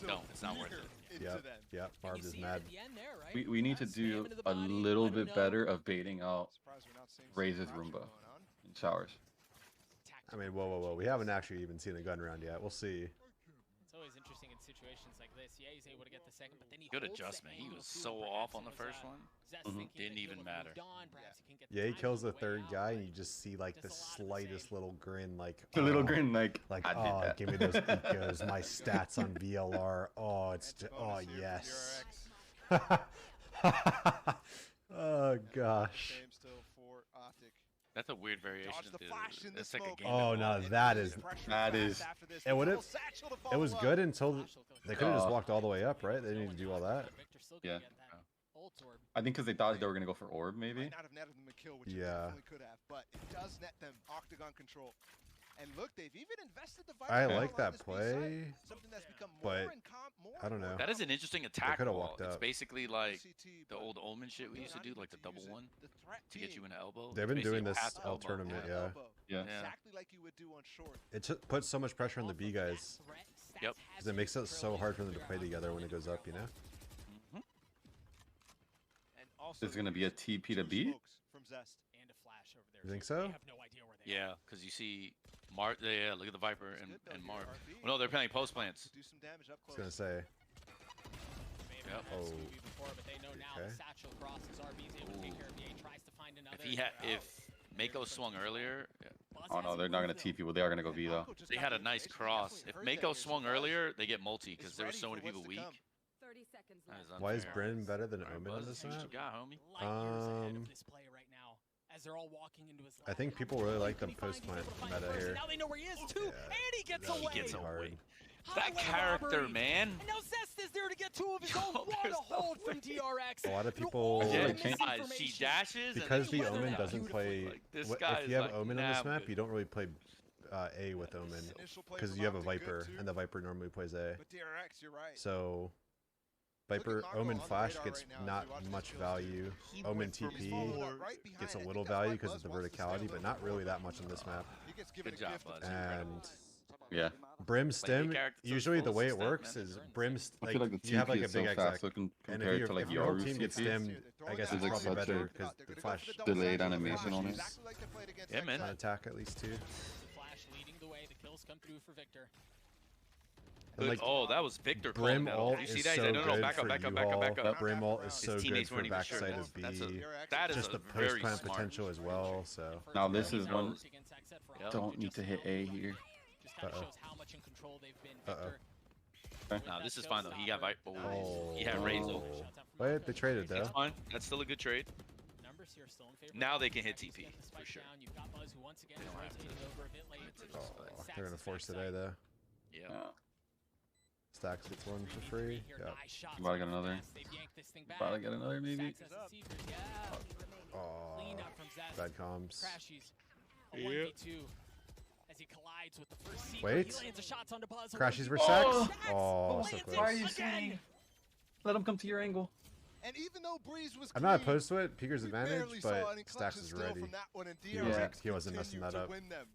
No, it's not worth it. Yep. Yep. Barb is mad. We need to do a little bit better of baiting out Raze's Roomba in showers. I mean, whoa. We haven't actually even seen a gun round yet. We'll see. It's always interesting in situations like this. Yeah, he's able to get the second, but then he Good holds that adjustment. He angle was too, so and off perhaps on the it was, first one. Zest Mhm. thinking that Didn't he even would've matter. moved on, perhaps he can get the Yeah, he timing kills on the way third out, guy, but and you just see like the just a lot to slightest say. little grin, like The little oh, grin, like like I did oh, that. give me those ecos, my stats on VLR. Oh, it's just, oh yes. Oh gosh. Same still for OpTic. That's a weird variation Dodge of the the. flash in the That's like a smoke. game. Oh of no, ball. that is That is- it would have. It was good until they could have just walked all the way up, right? They didn't need to do all that. Yeah. I think because they thought they were gonna go for orb, maybe. Might not have netted them a kill, which it Yeah. definitely could have, but it does net them octagon control. And look, they've even invested the I Viper like on that this B play, side, something that's become more but and more I don't know. That is an interesting attack coulda wall. walked It's up. basically like VCT, the but old Omen shit we used to not do, even like the to double use it. one The threat to get you being an elbow. They've It's been basically doing a this half all elbow. tournament, at yeah. elbow, Yeah. exactly like you would do on short. It puts so much pressure on the B guys Yep. because it makes it so hard for them to play together when it goes up, you know. And also There's gonna be a TP to two B. smokes from Zest. And a flash over there. You think too. so? They have no idea where they are. Yeah, because you see Mart. Yeah, look at the Viper It's and, good, though, and here, Mart. RB. Well, no, they're playing post plants. To do some damage up I was close. gonna say. May have Yep. not had Oh. Scooby before, but they know now Okay. the satchel crosses. RB's able to take care of the A, tries to find another. If Mako swung earlier, Oh no, they're not gonna TP. Well, they are gonna go B though. Akko just they got had the a nice information. cross. Definitely If heard Mako that. swung earlier, they get multi because Is there were ready so many for people what's to weak. come. 30 seconds That left. is Why is unfair. Bren better than Alright, Omen on Buzz, this see what map? you got, homie. Light years ahead Um, of this player right now, as they're all walking into his I think lab. people How really much like the can he find? post He's able plant to find meta Frosty. here. Now they know where he is too, Yeah, and he gets that away. He gets would be hard. away. That Highway character, robbery. man. And now Zest is there to get two of his own. Yo, What a there's no hold from way. DRX. A lot of Through people- all Oh, the Yeah, Guys, she misinformation. dashes Because and the then Omen yeah. doesn't play. Like, this If guy's you have like Omen on this damn map, good. you don't really play A with Omen Initial play because from you have a OpTic, good Viper, too. and the Viper normally plays A. But DRX, you're right. So Look at Viper Mako Omen on the Flash radar gets right now as we not watch these much kills, value. He Omen went from TP Followed up right behind. gets a I think little that's why value because Buzz of the wants to stay a verticality, little but not bit really more. that much on this map. He gets given Good a job, gift of Buzz. two And Yeah. Brim Like, Stem, the character's so usually the full way it system, works man. is Brim, I like, feel like the you have TP like a is so big fast, exec. so And compared to like if your whole Yoru's team gets TP. stemmed, I guess There's it's like probably such better a because the flash delayed animation on it. Yeah, man. on attack at least too. Flash leading the way. The kills come through for Victor. And like Oh, that was Victor Brim calling that. ult Did you is see that? so He's like, no, good back up, for back up, back up, back U-Haul. up. Brim ult is His so good teammates for weren't even sure. backside of B. That is Just a the very post plant smart. potential as well. So Now this is one. Yep. Don't need to hit A here. Just kind of Uh-oh. shows how much in control they've been. Uh-oh. Victor. No, this is fine though. He got Viper. Oh. He had Raze ult. Wait, they traded though. It's fine. That's still a good trade. Numbers here still in favor. Now they can hit Just TP, get the for spike sure. down. You've got Buzz, who once again They is don't have to. rotating over a bit late. Oh, Stacks they're gonna is force backside. today though. Yeah. Yeah. Stacks gets one for free. Yeah. Nice shots You about to get on another? Zest. They've yanked this thing back. About to get another maybe. Stacks has the Caesars, yeah. Oh, Clean up from Zest. bad comms. Crashies. A Yep. 1v2 as he collides with the first sequel. Wait. He lands a shots onto Buzz. A Crashies 1v2. versus Stacks. Oh! Oh, Lands so it close. Why are you again. sitting? Let him come to your angle. And even though Breeze was I'm not clean, opposed to it. Peeker's we advantage, barely saw but any Stacks clutches is still ready. from that one, and He wasn't- DRX he wasn't messing continued that to up. win them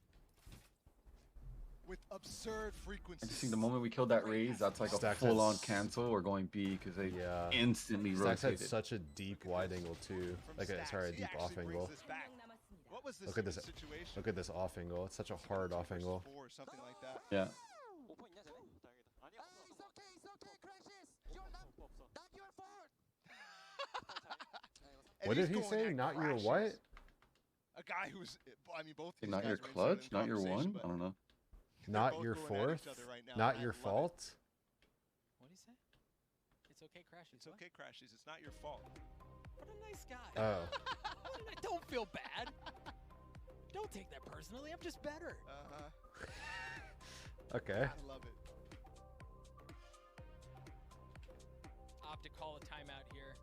with absurd I frequency. just think the moment we killed that Raze, that's like a Stacks full-on has- cancel. We're going B because they Yeah. instantly Stacks had rotated. such a deep wide angle too. Like a, sorry, a deep off angle. What was this Look at this. situation? Look at this off angle. It's such a hard off angle. Or something like that. Yeah. What did he say? Not your what? A guy who's, I mean, both. Not your clutch, not your one. I don't know. Not your fourth. Not your fault. What did he say? It's okay, Crashies. It's okay, Crashies. It's not your fault. What a nice guy. Oh. Don't feel bad. Don't take that personally. I'm just better. Okay. I love it. OpTic call a timeout here.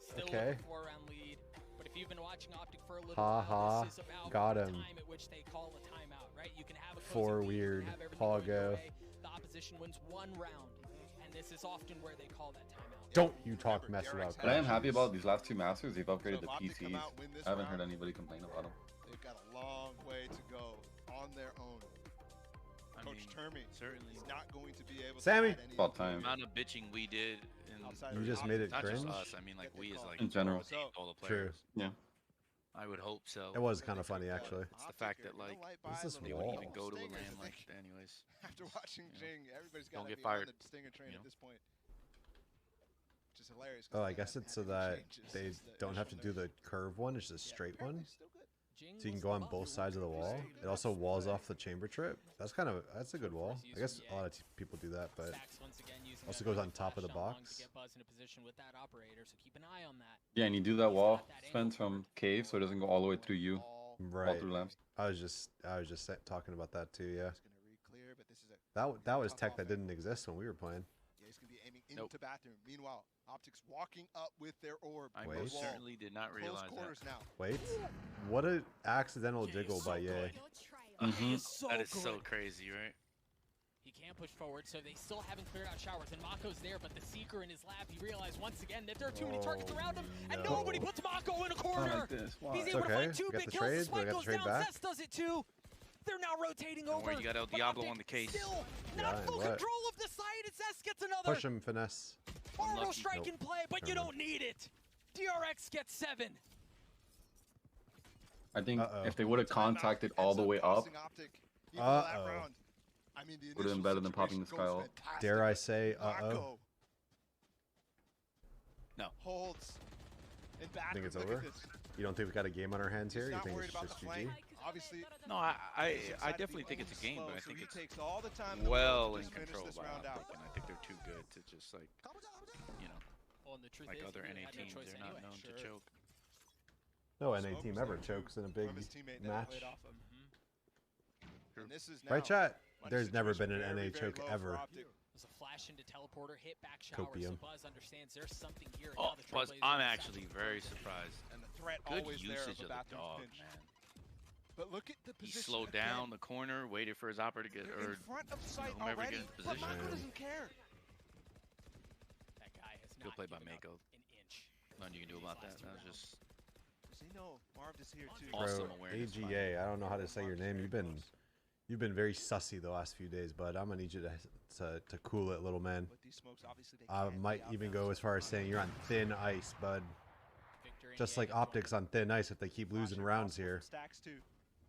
Still Okay. with a 4-round lead. But if you've been watching OpTic for a little Ha while, this is about got the him. time at which they call a timeout, right? You can have a Four closing lead, you weird can have everything paw going your go. way. The opposition wins one round, and this is often where they call that timeout. Don't you talk mess about But I am happy about these last two Masters. They've upgraded So the if OpTic come PCs. out, win this I haven't round, heard anybody complain about them. They've got a long way to go on their own. I Coach mean, Termy certainly. is not going to be able Sammy! to add any About time. The amount of bitching we did, in, outside You of just OpTic. made it not just cringe. us. I mean, like we as like In general. all the True. players. Yeah. I would hope so. It was kind of funny actually. It's the fact that like What's this they wall? wouldn't even go to a land like that anyways. After watching You know, Jing, everybody's don't got to get be on fired, the Stinger train you at know? this point. Which is hilarious. 'cause Oh, I they guess haven't it's so had any that changes they since the don't have to initial do the nerf. curve one. It's just a Yeah, straight apparently one. still good. So you can go on both sides of the wall. It also walls off the chamber trip. That's a good wall. I guess a lot of people do that, but also goes on top of the box. Yeah, and you do that wall fence from cave so it doesn't go all the way through you. All Right. through lamps. I was just talking about that too. Yeah. He's gonna re-clear, but this is a That was tough tech that offense. didn't exist when we were playing. Yeah, he's gonna be aiming Nope. into bathroom. Meanwhile, OpTic's walking up with their orb. I Wait. most Wall. certainly did not Close realize quarters that. now. Wait. What an accidental jiggle by Ye. Mhm. That is so crazy, right? He can't push forward, so they still haven't cleared out showers. And Mako's there, but the Seeker in his lap, he realized once again that there are too many targets around him, and no. nobody puts Mako in a corner. like this. Why? He's It's able to okay. find two We got big the kills. trade. The We spike got the goes trade down. back. Zest does it too. They're now rotating Don't over. worry, you got El but Diablo OpTic on the case. Still Yeah, not and full what? control of the site. And Zest gets another. Push him, finesse. Orbital Unlucky. strike Nope. in play, but you Never don't need it. DRX gets 7. I think Uh-oh. if they would have contacted Ends all the up way up, cosing OpTic even though that Uh-oh. round. I mean, the Would've been initial better than popping the situation sky goes out. fantastic, Dare I but say, Mako No. holds in bathroom. Think it's Look over? at this. You don't think we got a game on our hands He's here? You not think worried it's about just the GG? flank. Obviously, No, he's I excited to definitely be think it's a going game, but I slow, think so it's he takes all the time in the well world in to just finish control this by round out. OpTic, and I think they're too good to just like, you know, Well, and the truth like is, other he really NA had no teams, choice they're not anyway. known to choke. No NA Smoke team was ever there, too, chokes in a from big his teammate that match. played off him. True. And this is Right, now chat? money There's never situation been an very, NA very choke low for ever. OpTic. There's a flash into teleporter, hit back shower, Copium. so Buzz understands there's something here. and Oh, now the Buzz, Trailblazers I'm are actually sacrificing very it. surprised. And the threat Good always there usage of of a the bathroom dog, pinch. man. But look at the He position. slowed again. down the corner, waited for his operator to get, They're or in front of sight whomever already, gets in but position. Mako Man. doesn't care. That guy has Good not play by given up Mako. an inch. Nothing you can do these about that. last two That was rounds. just Because they know Marv is here too. awesome Bro, awareness. by AGA, I don't know how to say your name. You've been very sussy the last few days, bud. I'm gonna need you to cool it, little man. But these smokes, obviously, they I can't might be even outbounced. go as far as saying you're on thin ice, bud. Victor Just in like the angle. OpTic's on thin ice if they keep losing Flashing rounds possible here. from Stacks too,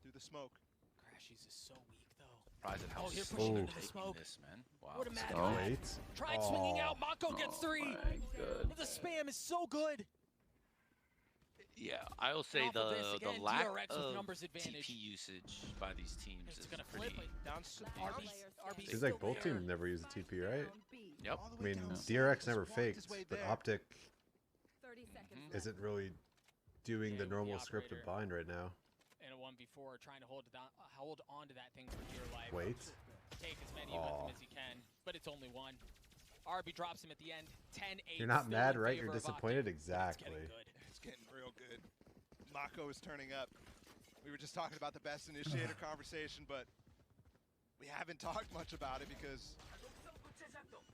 through the smoke. Crashies is so weak, though. surprised at how Oh, here slow pushing they're into the taking smoke. this, man. Wow. What a this mad is Oh. good. Wait. Tried swinging Oh. out. Mako gets 3. my God. The spam is so good. Yeah, I will say Off of this the again, lack DRX with of numbers advantage. TP usage by these teams It's is gonna pretty. flip it. Down to RB's Seems like still both there. teams never use a TP, right? Yep. all the I way mean, down DRX south, never just walked his faked, way but there. OpTic 30 seconds isn't really doing Yeah, the with normal the scripted operator. bind right now. In a 1v4, trying to hold on to that thing for dear life. Wait. Take as many Aw. with him as he can, but it's only one. RB drops him at the end. 10-8. You're not still mad, in right? favor You're of disappointed? OpTic, but Exactly. It's getting good. It's getting real good. Mako is turning up. We were just talking about the best initiator conversation, but we haven't talked much about it because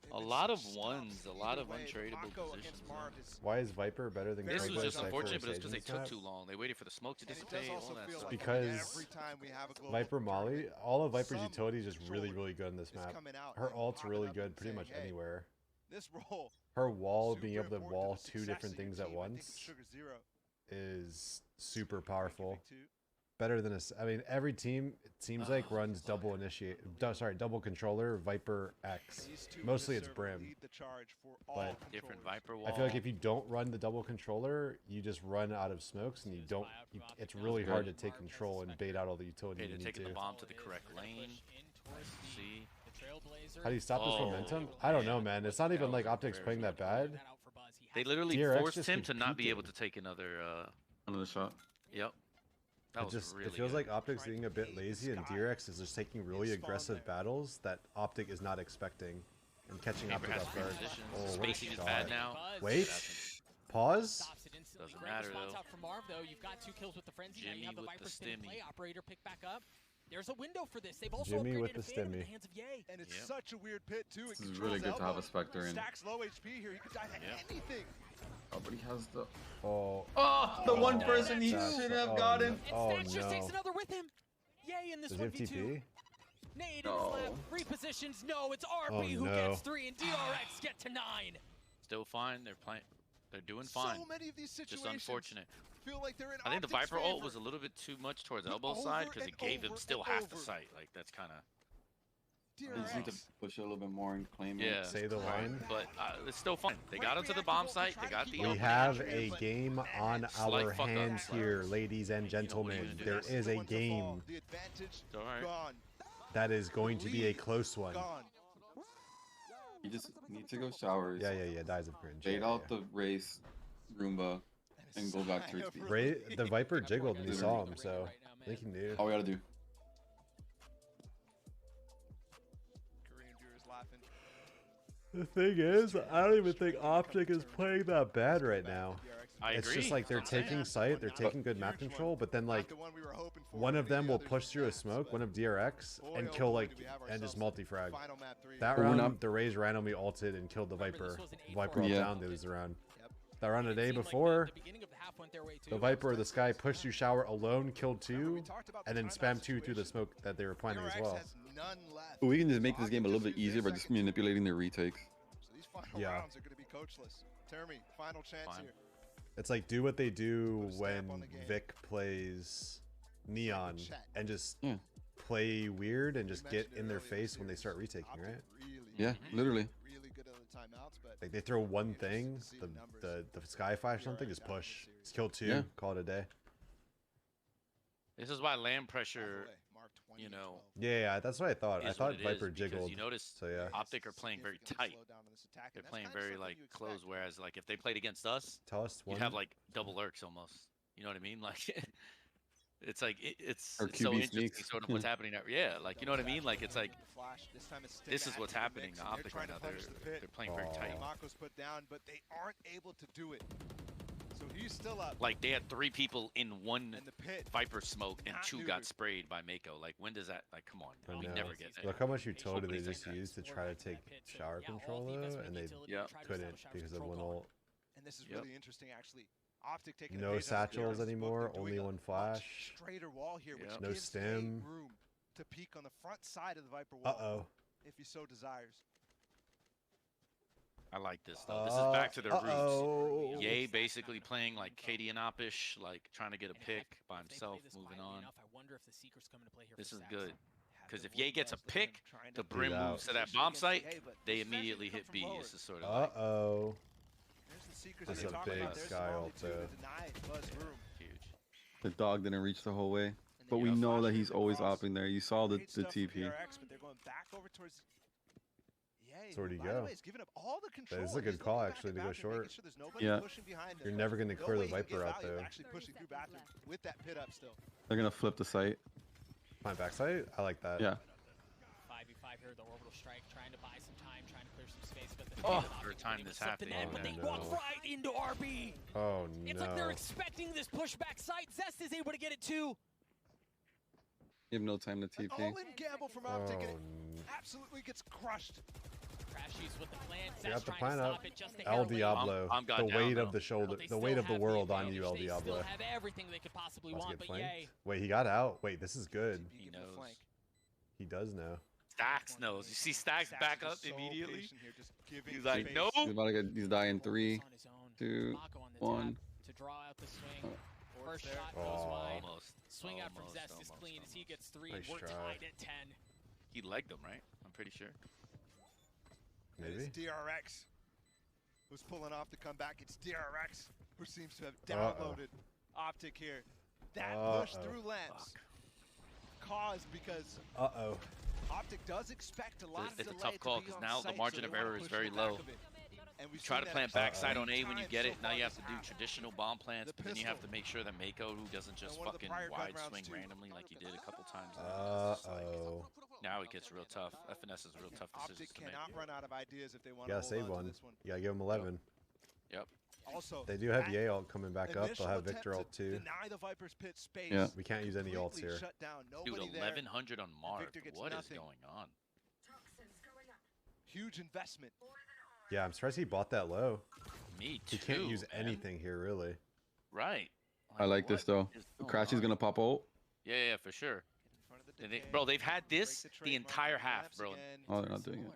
they've A been lot of such ones, stunts a lot either of way, but untradeable Mako positions, against man. Marv is- Why is Viper better than This Very was Craigslist just much unfortunate, for but it's because they Sagem's took map? too long. They waited for the smoke to and it does dissipate, all also that feel stuff. like Because every time we have a global Viper Molly, tournament, all of Viper's some utility is just really, controller really good in this is map. coming out Her and ult's popping really up good and pretty saying, much "Hey, anywhere. this role Her wall super being able to important wall the two success different of your things at team. I think once Sugar Zero is super might be powerful. big too. better than I mean, every team it seems like runs double double controller Viper X. Mostly it's Brim, but Different Viper wall. I feel like if you don't run the double controller, you just run out of smokes, and you don't. It's really hard to take control and bait out all the utility Okay, you they're need taking the to. bomb to the correct lane. See. How do you stop this momentum? I don't know, man. It's not even like OpTic's playing that bad. They literally DRX forced just him keeps to not be peeking. able to take another shot. Yep. That was really It feels good. like OpTic's being a bit lazy, and DRX is just taking really aggressive battles that OpTic is not expecting and catching Chamber OpTic has off three guard. positions. Oh, what a Spacing is shot. bad now. Wait. Pause. Doesn't matter though. Out from Marv, though. You've got 2 kills with the frenzy. Now you Jimmy have the with Viper the spin stimmy. play. Operator pick back up. There's a window for this. They've also Jimmy upgraded with the a Phantom in stimmy. the hands of Ye. And it's Yep. such a weird pit too. This is really good to have a Spectre in. Stacks low HP here. He could die to anything. Oh, but he has the. Oh. Oh, the one person he That's- should have oh, gotten. And Oh, Stacks just takes no. another with him. Yay in this Does he have 1v2. TP? Nade No. in his lap. Repositions. No, it's RP Oh, who no. gets 3 and DRX get to 9. Still fine. They're playing. They're doing fine. So many of these situations Just unfortunate. feel like they're in I think the OpTic's Viper ult favor. was a little bit too much towards But elbow over side because it and gave him over still and half the over. sight. Like that's kind of They just need to push it a little bit more and claim yeah. it. Say the line. But it's still fun. They got into the bomb site. They got the. We opening. have a game on Slight our fuck up. hands here, ladies and gentlemen. There is a game The advantage All right. gone. that is going to be a close one. Gone. You just need to go showers. Yeah. Dies of cringe. Bait Yeah, out yeah. the race, Roomba, and go back to its speed. The Viper jiggled and he saw him, so I think he knew. All we gotta do. Korean viewers laughing. The thing is, I don't even think OpTic is playing that bad right now. I It's agree. just like they're taking sight, they're taking good map control, but then like The one we were hoping for, one of the them will others push through a just smoke, one but of DRX, and boy, kill oh boy, like do we have and just ourselves multi-frag. final map 3. That But we're round, not- the Raze randomly ulted and killed the Viper. Viper Yeah. down, they lose the round. Yep. That round a day before, the Viper or the Sky pushed through shower alone, killed Remember, we 2, talked about and the then timeout spammed 2 through the situation. smoke that they were planning as DRX well. has none left. We can just make this game a little Optic bit easier by just manipulating their retakes. So these final Yeah. rounds are going to be coachless. Termi, final chance Fine. here. It's like do what they do Put a stamp when on the game. Vic plays Neon chat. and just Yeah. play weird and We just mentioned get it in their earlier face this when they year. start retaking, Optic right? really, Yeah, literally. really good on the timeouts, but Like they throw one Interesting thing, to see the numbers. the Sky Flash something, DRX just out of the push, series. just kill 2, Yeah. call it a day. This is why land by the pressure. way, Mark 20 you and know, 12. Yeah, that's what I thought. I is thought what it is, Viper because jiggled. You notice So yeah, OpTic are playing very tight. Significantly slowed down on this attack, They're and that's playing kind of very something like you close. expect. Whereas like if they played against us, tell us one. you'd have like double lurks almost. You know what I mean? Like it's like it's Or so QB interesting sneaks. sort of what's happening now. Yeah, like you know what I mean? Like it's like Flash, this time it's this is Stim what's added to the happening mix, to and they're OpTic trying right now. to punish the pit. They're playing very tight. Aw. Mako's put down, but they aren't able to do it. So he's still up. Like they had 3 people in one And the pit. Viper smoke and Not 2 got neutered. sprayed by Mako. Like when does that? Like come on, I we know. never get there. Look how much utility they Nobody's just like that. used to try to take shower control though, and they Yeah. couldn't because of one ult. And this is Yep. really interesting, actually. OpTic taking a No page out of satchels DRX's book. anymore, They're doing only a one much flash. Straighter wall here, which Yep. No gives stim. room to peek on the front side of the Viper wall Uh-oh. if he so desires. I like this though. This is back to their roots. Uh-oh. Ye basically playing like Katie and Oppish, like trying to get a pick by himself, moving on. This is good. Because if Ye gets a pick, the Brim out. moves to that bomb site, they immediately hit B. This is sort of like Uh-oh. There's the secrets This they is a talk big about. There's Sky Smalley ult, too, too. to deny Buzz room. huge. The dog didn't reach the whole way. And But then we you have know Flash that moving he's always across. opping there. You saw the Great stuff from TP. DRX, but they're going back over towards Yay. So where'd he By the go? way, he's giving up all the control. This is a good He's call, looking back actually, at to go bathroom, making short. sure there's nobody Yeah. pushing behind him. You're never going to No clear way the he can Viper get out value though. actually pushing through bathroom with that pit up still. They're gonna flip the site. My backside? I like that. Yeah. 5v5 here, the orbital strike, trying to buy some time, trying to clear some space, but Oh, third time this happened. But they no. walk right into RB. Oh It's like they're no. expecting this pushback site. Zest is able to get it too. You have no time to An TP. all-in gamble from OpTic, and it Oh, absolutely gets crushed. Crashies with the plan. You got Zest the trying plan to up. stop it just to El hit a lane. Diablo. I'm got The down, weight though. of the shoulder, They the still weight of the have world on advantage. you, El They still Diablo. have everything they could possibly Let's want, get but yay. flanked. Wait, he got out. Wait, this is good. TP He gives him a knows. flank. He does know. Stacks knows. You see Stacks Stacks back was up so immediately. patient here, just giving He's like, space. no. He's about to get. He's dying 3, On his own. 2, Mako on the 1. tap to draw out the swing. First shot goes wide. Almost. Swing out from Zest is clean as he gets 3. Nice We're try. tied at 10. He legged them, right? I'm pretty sure. Maybe. It's DRX who's pulling off the comeback. It's DRX who seems to have downloaded OpTic here. That push through lens caused because OpTic does expect a lot of delay. It's a tough call because now the margin of error is very low. You try to plant backside on A when you get it. Now you have to do traditional bomb plants, but then you have to make sure that Mako, who doesn't just fucking wide swing randomly like he did a couple times. Now it gets real tough. FNS is real tough decisions to make. Cannot run out of ideas if they want You gotta to hold save on one. to this one. You gotta give him 11. Yep. Also, They do have Ye ult coming back up. They'll have Victor ult too. Deny the Viper's pit space. Yeah. We can't use any ults Completely here. Shut down. Dude, Nobody there. 1100 on Mark. Victor gets What is nothing. going on? Huge investment. Yeah, I'm surprised he bought that low. Me He too. can't use man. anything here, really. Right. I like this what though. is going Crashy's on? gonna pop ult. Yeah, for sure. In front of the And they, decay, bro, they've had break this the trademark entire on half, maps bro. again. Oh, they're not doing it.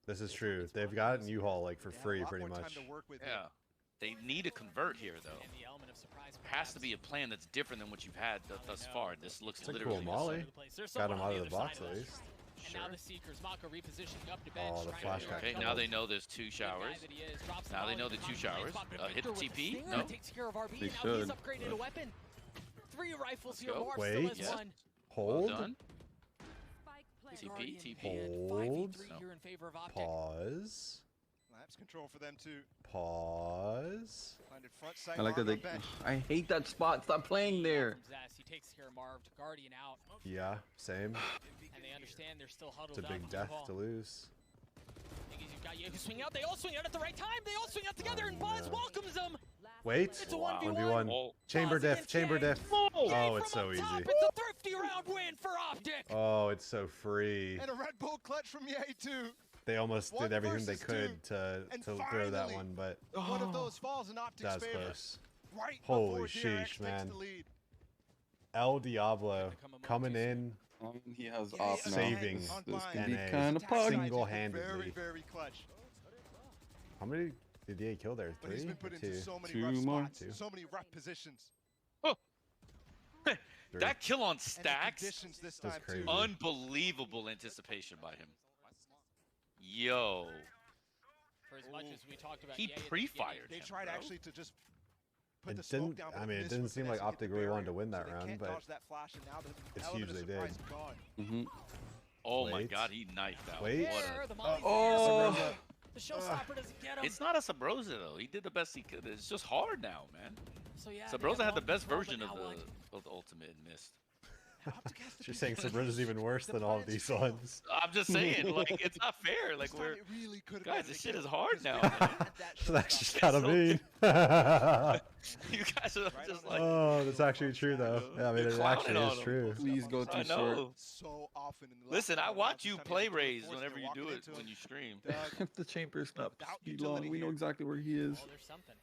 This is true. They've got U-Haul like for They have a free, lot pretty more time much. to work with Yeah. They need to convert here, though. And the element of surprise Has to be a plan that's different than what you've had thus far. This looks It's a literally cool molly. There's Got someone him on out the of the other box side at of us. least. And now the Seekers, Mako repositioning up to bench. Oh, the trying to flash figure got out Okay, killed. now they know there's 2 the guy showers. that he is, drops the Now they molly know to the 2 Mako, showers. spot, but Hit the Victor with TP? stinger No. takes care of RB. They Now should. he's upgraded a weapon. 3 rifles here. go. Marv Wait. still has Yes. 1. Hold. Well done. Spike TP, planted. TP. And Hold. 5v3 No. here in favor of OpTic. Pause. Laps control for them too. Pause. Landed front sight. I like that Marv they. on bench. I hate that spot. Stop playing there. From Zest, he takes care of Marv to Guardian out, Yeah, same. and they understand they're still huddled It's a up. big death to lose. You've got Ye who swing out. They all swing out at the right time. They all swing out together, and Buzz no. welcomes them. Wait. It's a Wow. 1v1. 1v1. Oh, Chamber Pause diff. against Chamber Ye. diff. Ye Oh, it's from so up easy. top. It's a thrifty round win for OpTic. Oh, it's so free. And a Red Bull clutch from Ye too. They almost One did everything they versus could two. to And throw that finally, one, but One of those falls in OpTic's that's favor. close. Right Holy before DRX sheesh, takes man. the lead. El Diablo coming in He has Yeah, off now. saving This on can Vine. be NA kind of Attack pug. side, single-handedly. Very, very clutch. How many did he kill there? But he's 3 been or put into 2? so many 2 rough more. spots, 2. so many rough positions. 3. that kill on And the stacks. conditions this That's time crazy. too. Unbelievable anticipation by him. Yo. For as much as we talked about, He Ye at the pre-fired They him, tried bro. actually to just put It the smoke didn't. down. I but mean, it missed didn't with seem finesse like and hit OpTic the really wanted to barrier, win so that they round, can't but dodge that flash, and now the it's element huge of they surprise did. is gone. Mm-hmm. Oh my Wait. god, he knifed that. Wait. What There, a... the molly's Oh. there. The showstopper doesn't get him. It's not a Sabrosa though. He did the best he could. It's just hard now, man. So yeah, Sabrosa had the best control, version but of now what? the ultimate and missed. OpTic has to You're be saying careful. Sabrosa's even worse The than all of plan's these failed. ones. I'm just saying, like it's not fair. Like This time we're it really could have guys, been this the shit kill, is hard because now, we man. had that That's showstopper. just kind of so mean. you guys are Right just on like Oh, that's actually true though. Yeah, I mean, You're it clowning actually on is him. true. Please go I too short. know. So often in the last Listen, I couple watch rounds, you sometimes play they're Raze forced, whenever they're you do walking it into when him. you stream. Doug, If the chamber's not Without speed utility long, we know here. exactly where he is. Oh, there's something.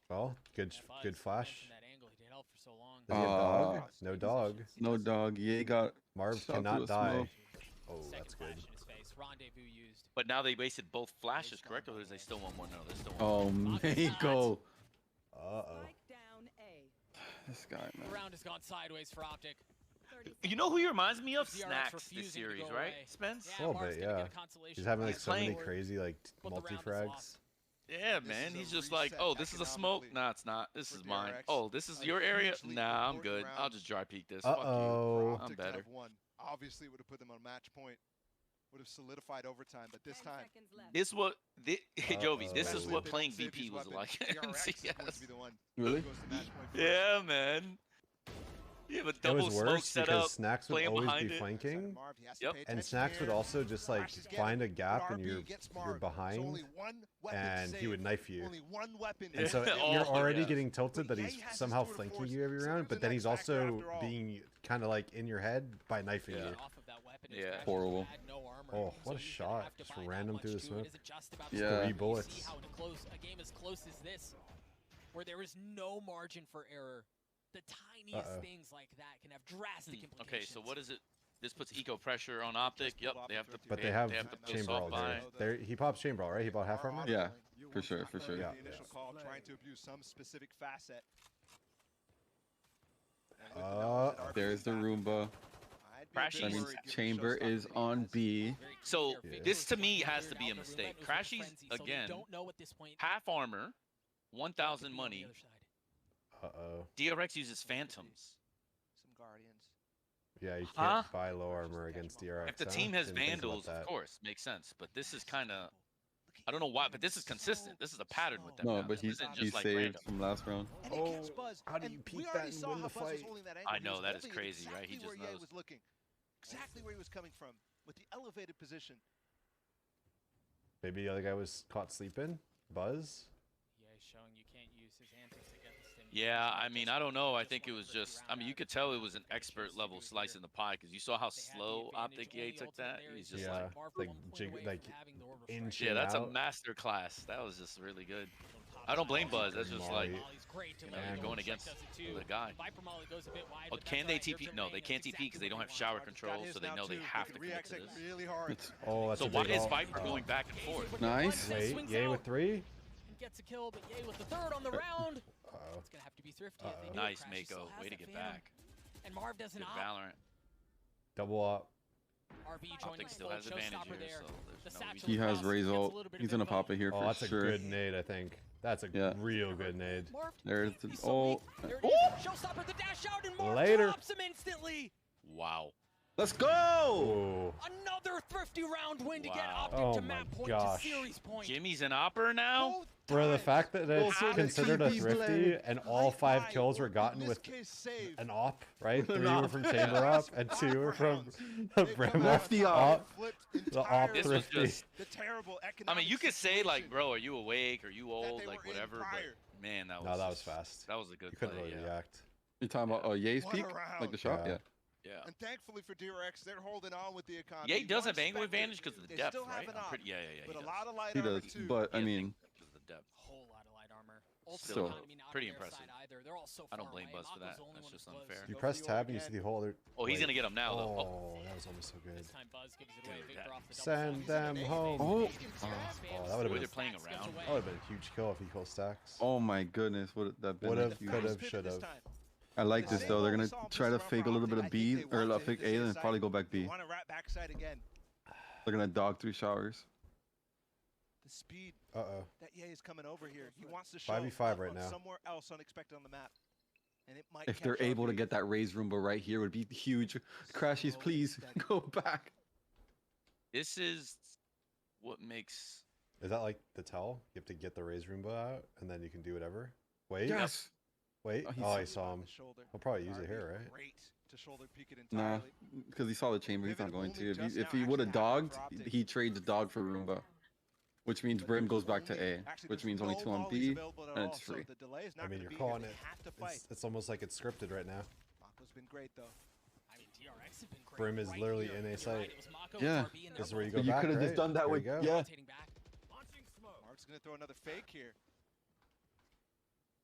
Well, good Yeah, Buzz, good flash. from that angle, he did help for so long. Does he have dog? No dog. No dog. Ye got Marv shot through cannot a die. smoke. Oh, Second that's flash good. in his face. Rendezvous used. But now they wasted both flashes, correct? Or is they still want one? No, they still want Oh, one. Mako. Uh-oh. Spike down A. This guy, The man. round has gone sideways for OpTic. 30 You know who he reminds me of? DRX Snacks refusing this to series, go right? away. Spence? A little Marv's bit, gonna yeah. get a consolation He's having like He's so many playing- crazy like But the round is multi-frags. lost. Yeah, This man. is a He's just like, reset oh, this is a smoke. economically Nah, it's not. This for is mine. DRX. Oh, this is A your area? hugely Nah, I'm important good. I'll round. just dry peek this. Fuck you. Uh-oh. I'm OpTic to better. have won. Obviously would have put them on match point. Would have solidified overtime, but this 10 time seconds left. This what hey Jovi, this is especially what if they playing don't save VP his was weapon, like in DRX is going to CS. be the one Really? who goes to match point first. Yeah, man. Yeah, but It double was smoke worse set because up. Snacks would playing always behind be it. flanking, Marv, he has to Yep. pay and attention Snacks would here. also just like Flashes get find him, a gap but and RB you're gets you're Marv. So behind, only one weapon and he would saved. knife you. Only one weapon. And so Oh, you're already yeah. getting tilted that But he's Ye has his somehow tour de flanking force. you every So round, there's but an then X he's factor also after all. being kind of like in your head by knifing Yeah. you. Off of that weapon, Yeah. Crashes Horrible. had no armor, Oh, so what a he's shot. gonna have to Just buy that random much through the to it. smoke. It isn't just about Yeah. scoring. 3 You bullets. see how a game as close as this, where there is no margin for error, the tiniest things like that can have drastic implications. Okay, so what is it? This puts eco pressure on OpTic. Yep, they have to. But they have to go chamber soft all buy. day. There, he pops chamber all right. He bought half armor. Yeah, for sure, for sure. Yeah. The initial call trying to abuse some specific facet. There's the Roomba. That means Chamber is on B. So this to me has to be a mistake. Crashy's again, half armor, 1,000 money. DRX uses Phantoms. Some Guardians. Yeah, you can't buy low armor against DRX. If the team has Vandals, of course, makes sense. But this is kind of, I don't know why, but this is consistent. This is a pattern with them. No, now. but he saved from last round. How do you peek that and win the fight? I know, that is crazy, right? He just knows. Exactly where he was coming from with the elevated position. Maybe the other guy was caught sleeping. Buzz. Yeah, he's showing you can't use his antics to get the stim. Yeah, I mean, I don't know. I think it was just, I mean, you could tell it was an expert level slice in the pie because you saw how slow OpTic EA took that. He's just inch. Yeah, that's a master class. That was just really good. I don't blame Buzz. That's just like, you know, you're going against the guy. Oh, can they TP? No, they can't TP because they don't have shower control, so they know they have to commit to this. Oh, that's so a why big is ult. Viper going back and forth? Nice. Wait, Yay with 3. Gets a kill, but Yay with the 3rd on the round. It's gonna have to be thrifty. Nice, Mako. Way to get back. And Marv doesn't Good Valorant. Double up. OpTic still has advantage here, so there's no He has Raze ult. He's gonna pop it here for that's sure. a good nade, I think. That's a real good nade. There's the ult. Showstopper, the dash out, and Marv Later. drops him instantly. Wow. Let's go! Oh. Another thrifty round win to get Wow. OpTic to map point gosh. to series point. Jimmy's an opper now? Bro, the fact that it's Also, considered a TP thrifty blade. and all 5 kills were gotten with an op, right? 3 were from chamber up and 2 were from bren Lefty op. The op This was thrifty. just, The terrible I mean, you could say like, bro, are you awake? Are you old? Like whatever, but man, that was No, that was just- fast. That was a good You play. couldn't really Yeah. react. You're talking about Ye's What a peak? round. Like the shot? Yeah. Yeah. Yeah. And thankfully for DRX, they're holding on with the economy. Ye does have One angle spectator, advantage because of the they depth, still have right? an I'm op, pretty, yeah, But he a does. lot of light He armor does, too. but I He has mean, because of the depth. Whole lot of light armor. Still. Pretty impressive. I don't blame Buzz for that. That's just unfair. You press tab and you see the whole other. Oh, he's like- gonna get him now though. Oh. Oh, that was almost so good. This time Buzz gives it away. Victor off the double Send them home. Oh. Oh, that would have Boy, been. they're playing around. That would have been a huge kill if he kill stacks. Oh my goodness, would that been? Would have, huge. could have, should have. I like this though. They're gonna try to fake a little bit of B or fake A and then probably go back B. Want to wrap backside again. They're gonna dog through showers. The speed Uh-oh. that Ye is coming over here. He wants to show 5v5 right up now. somewhere else unexpected on the map. And it might If they're catch up able to here. get that raise Roomba right here would be huge. Crashies, please go back. This is what makes. Is that like the tell? You have to get the raise Roomba out and then you can do whatever? Wait. Yes. Wait. Oh, he's- Oh, I saw him. The shoulder. He'll probably use it Arby, here, right? Great to shoulder peek it Nah, entirely. because he saw the chamber. He's not going to. Pivoted only If he just would now, have dogged, actually happened for he trades dog for Roomba, which means Brim goes back to A, Actually, which there's means only no 2 on volleys B, available at and all, it's so free. the delay is not I mean, gonna you're be calling here. it. They have to fight. It's almost like it's scripted right now. Mako's been great though. I mean, DRX have been great. Brim is right literally here. in a You're site. right, it was Mako, Yeah. RB, and This is where you Double go You back, could have just right? done that There with, you go. yeah. rotating back. Mark's gonna throw another fake here.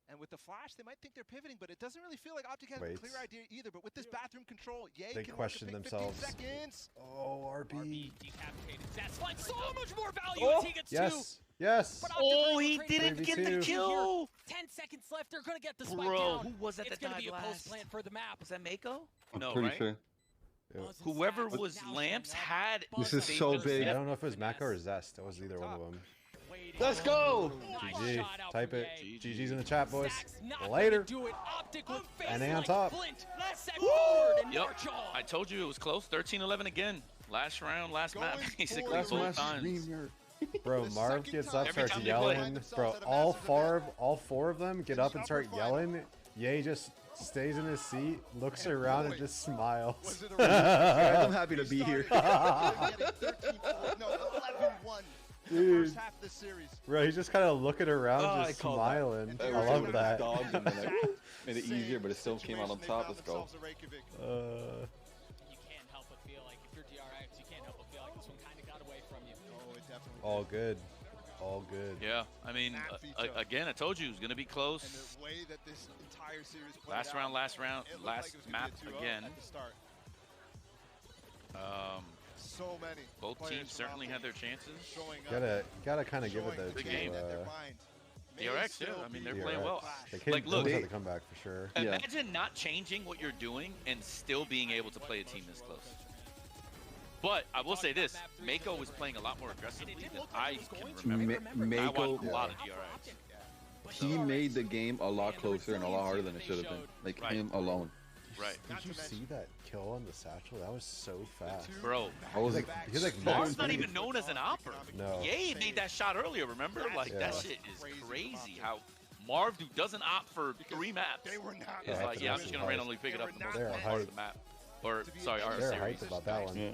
And with the flash, they might think they're pivoting, but it doesn't really feel like OpTic has a Wait. clear idea either. But with this bathroom control, Ye They can question work a pick themselves. 15 seconds. Oh, RB. RB decapitated. That's fine. So much more value as he gets two. Yes. Yes. But OpTic Oh, really he trading didn't back get to the 3v2. kill. 10 seconds left. They're gonna get the spike Bro, down. who was that It's that gonna died be a post last? plant for the map. Was that Mako? I'm No, pretty right? sure. Buzz and Whoever Stacks was now Lamps showing up. had. This is they so just big. I left don't know if it was Mako or Zest. It was either one of them. Waiting. Let's go! Nice GG. shot out Type from it. Ye. GG's in the chat, boys. Stacks not gonna Later. do it. OpTic with face NA on like top. Flint. Set forward and Yep. march on. I told you it was close. 13-11 again. Last round, last map, Going basically for That's the both my times. streamer. Bro, The Marv second gets time. up, Every starts time they play. yelling. Bro, all four of them get up and start yelling. Ye just stays in his seat, looks around, and just smiles. Was it a Guys, I'm happy to be here. Getting 13-4, no, 11-1 in the Dude. first half of the series. Bro, he's just kind of looking around, Oh, I just called that. smiling. I I was love gonna that. Dogs and then made it easier, but it still came out on top. Let's go. You can't help but feel like if you're DRX, you can't help but feel like this one kind of got away from you. Oh, it definitely All did. good. All good. Yeah, I mean, again, I told you it was gonna be close. And the way that this entire series played Last out, round, it looked last like it was gonna map be a 2-0 again. at the start. So many Both players teams from certainly OpTic had their chances. showing up, Gotta kind of give it showing though Big to game. that they're behind. DRX, yeah. I mean, they're playing well. They came, like, look, they had to come back for sure. Imagine not changing what you're doing and still being able to play a team this close. But I will say this, Mako was playing a lot more aggressively than I can remember. I watched a lot of DRX. He made the game a lot closer and a lot harder than it should have been. Like him alone. Right. Did you see that kill on the satchel? That was so fast. Bro. He was like Marv's not even known as an opper. No. Ye made that shot earlier, remember? Like, that shit is crazy. How Marv, who doesn't opt for 3 maps, is like, yeah, I'm just going to randomly pick it up the most part of the map. Or, sorry, They're our series. hyped about that one.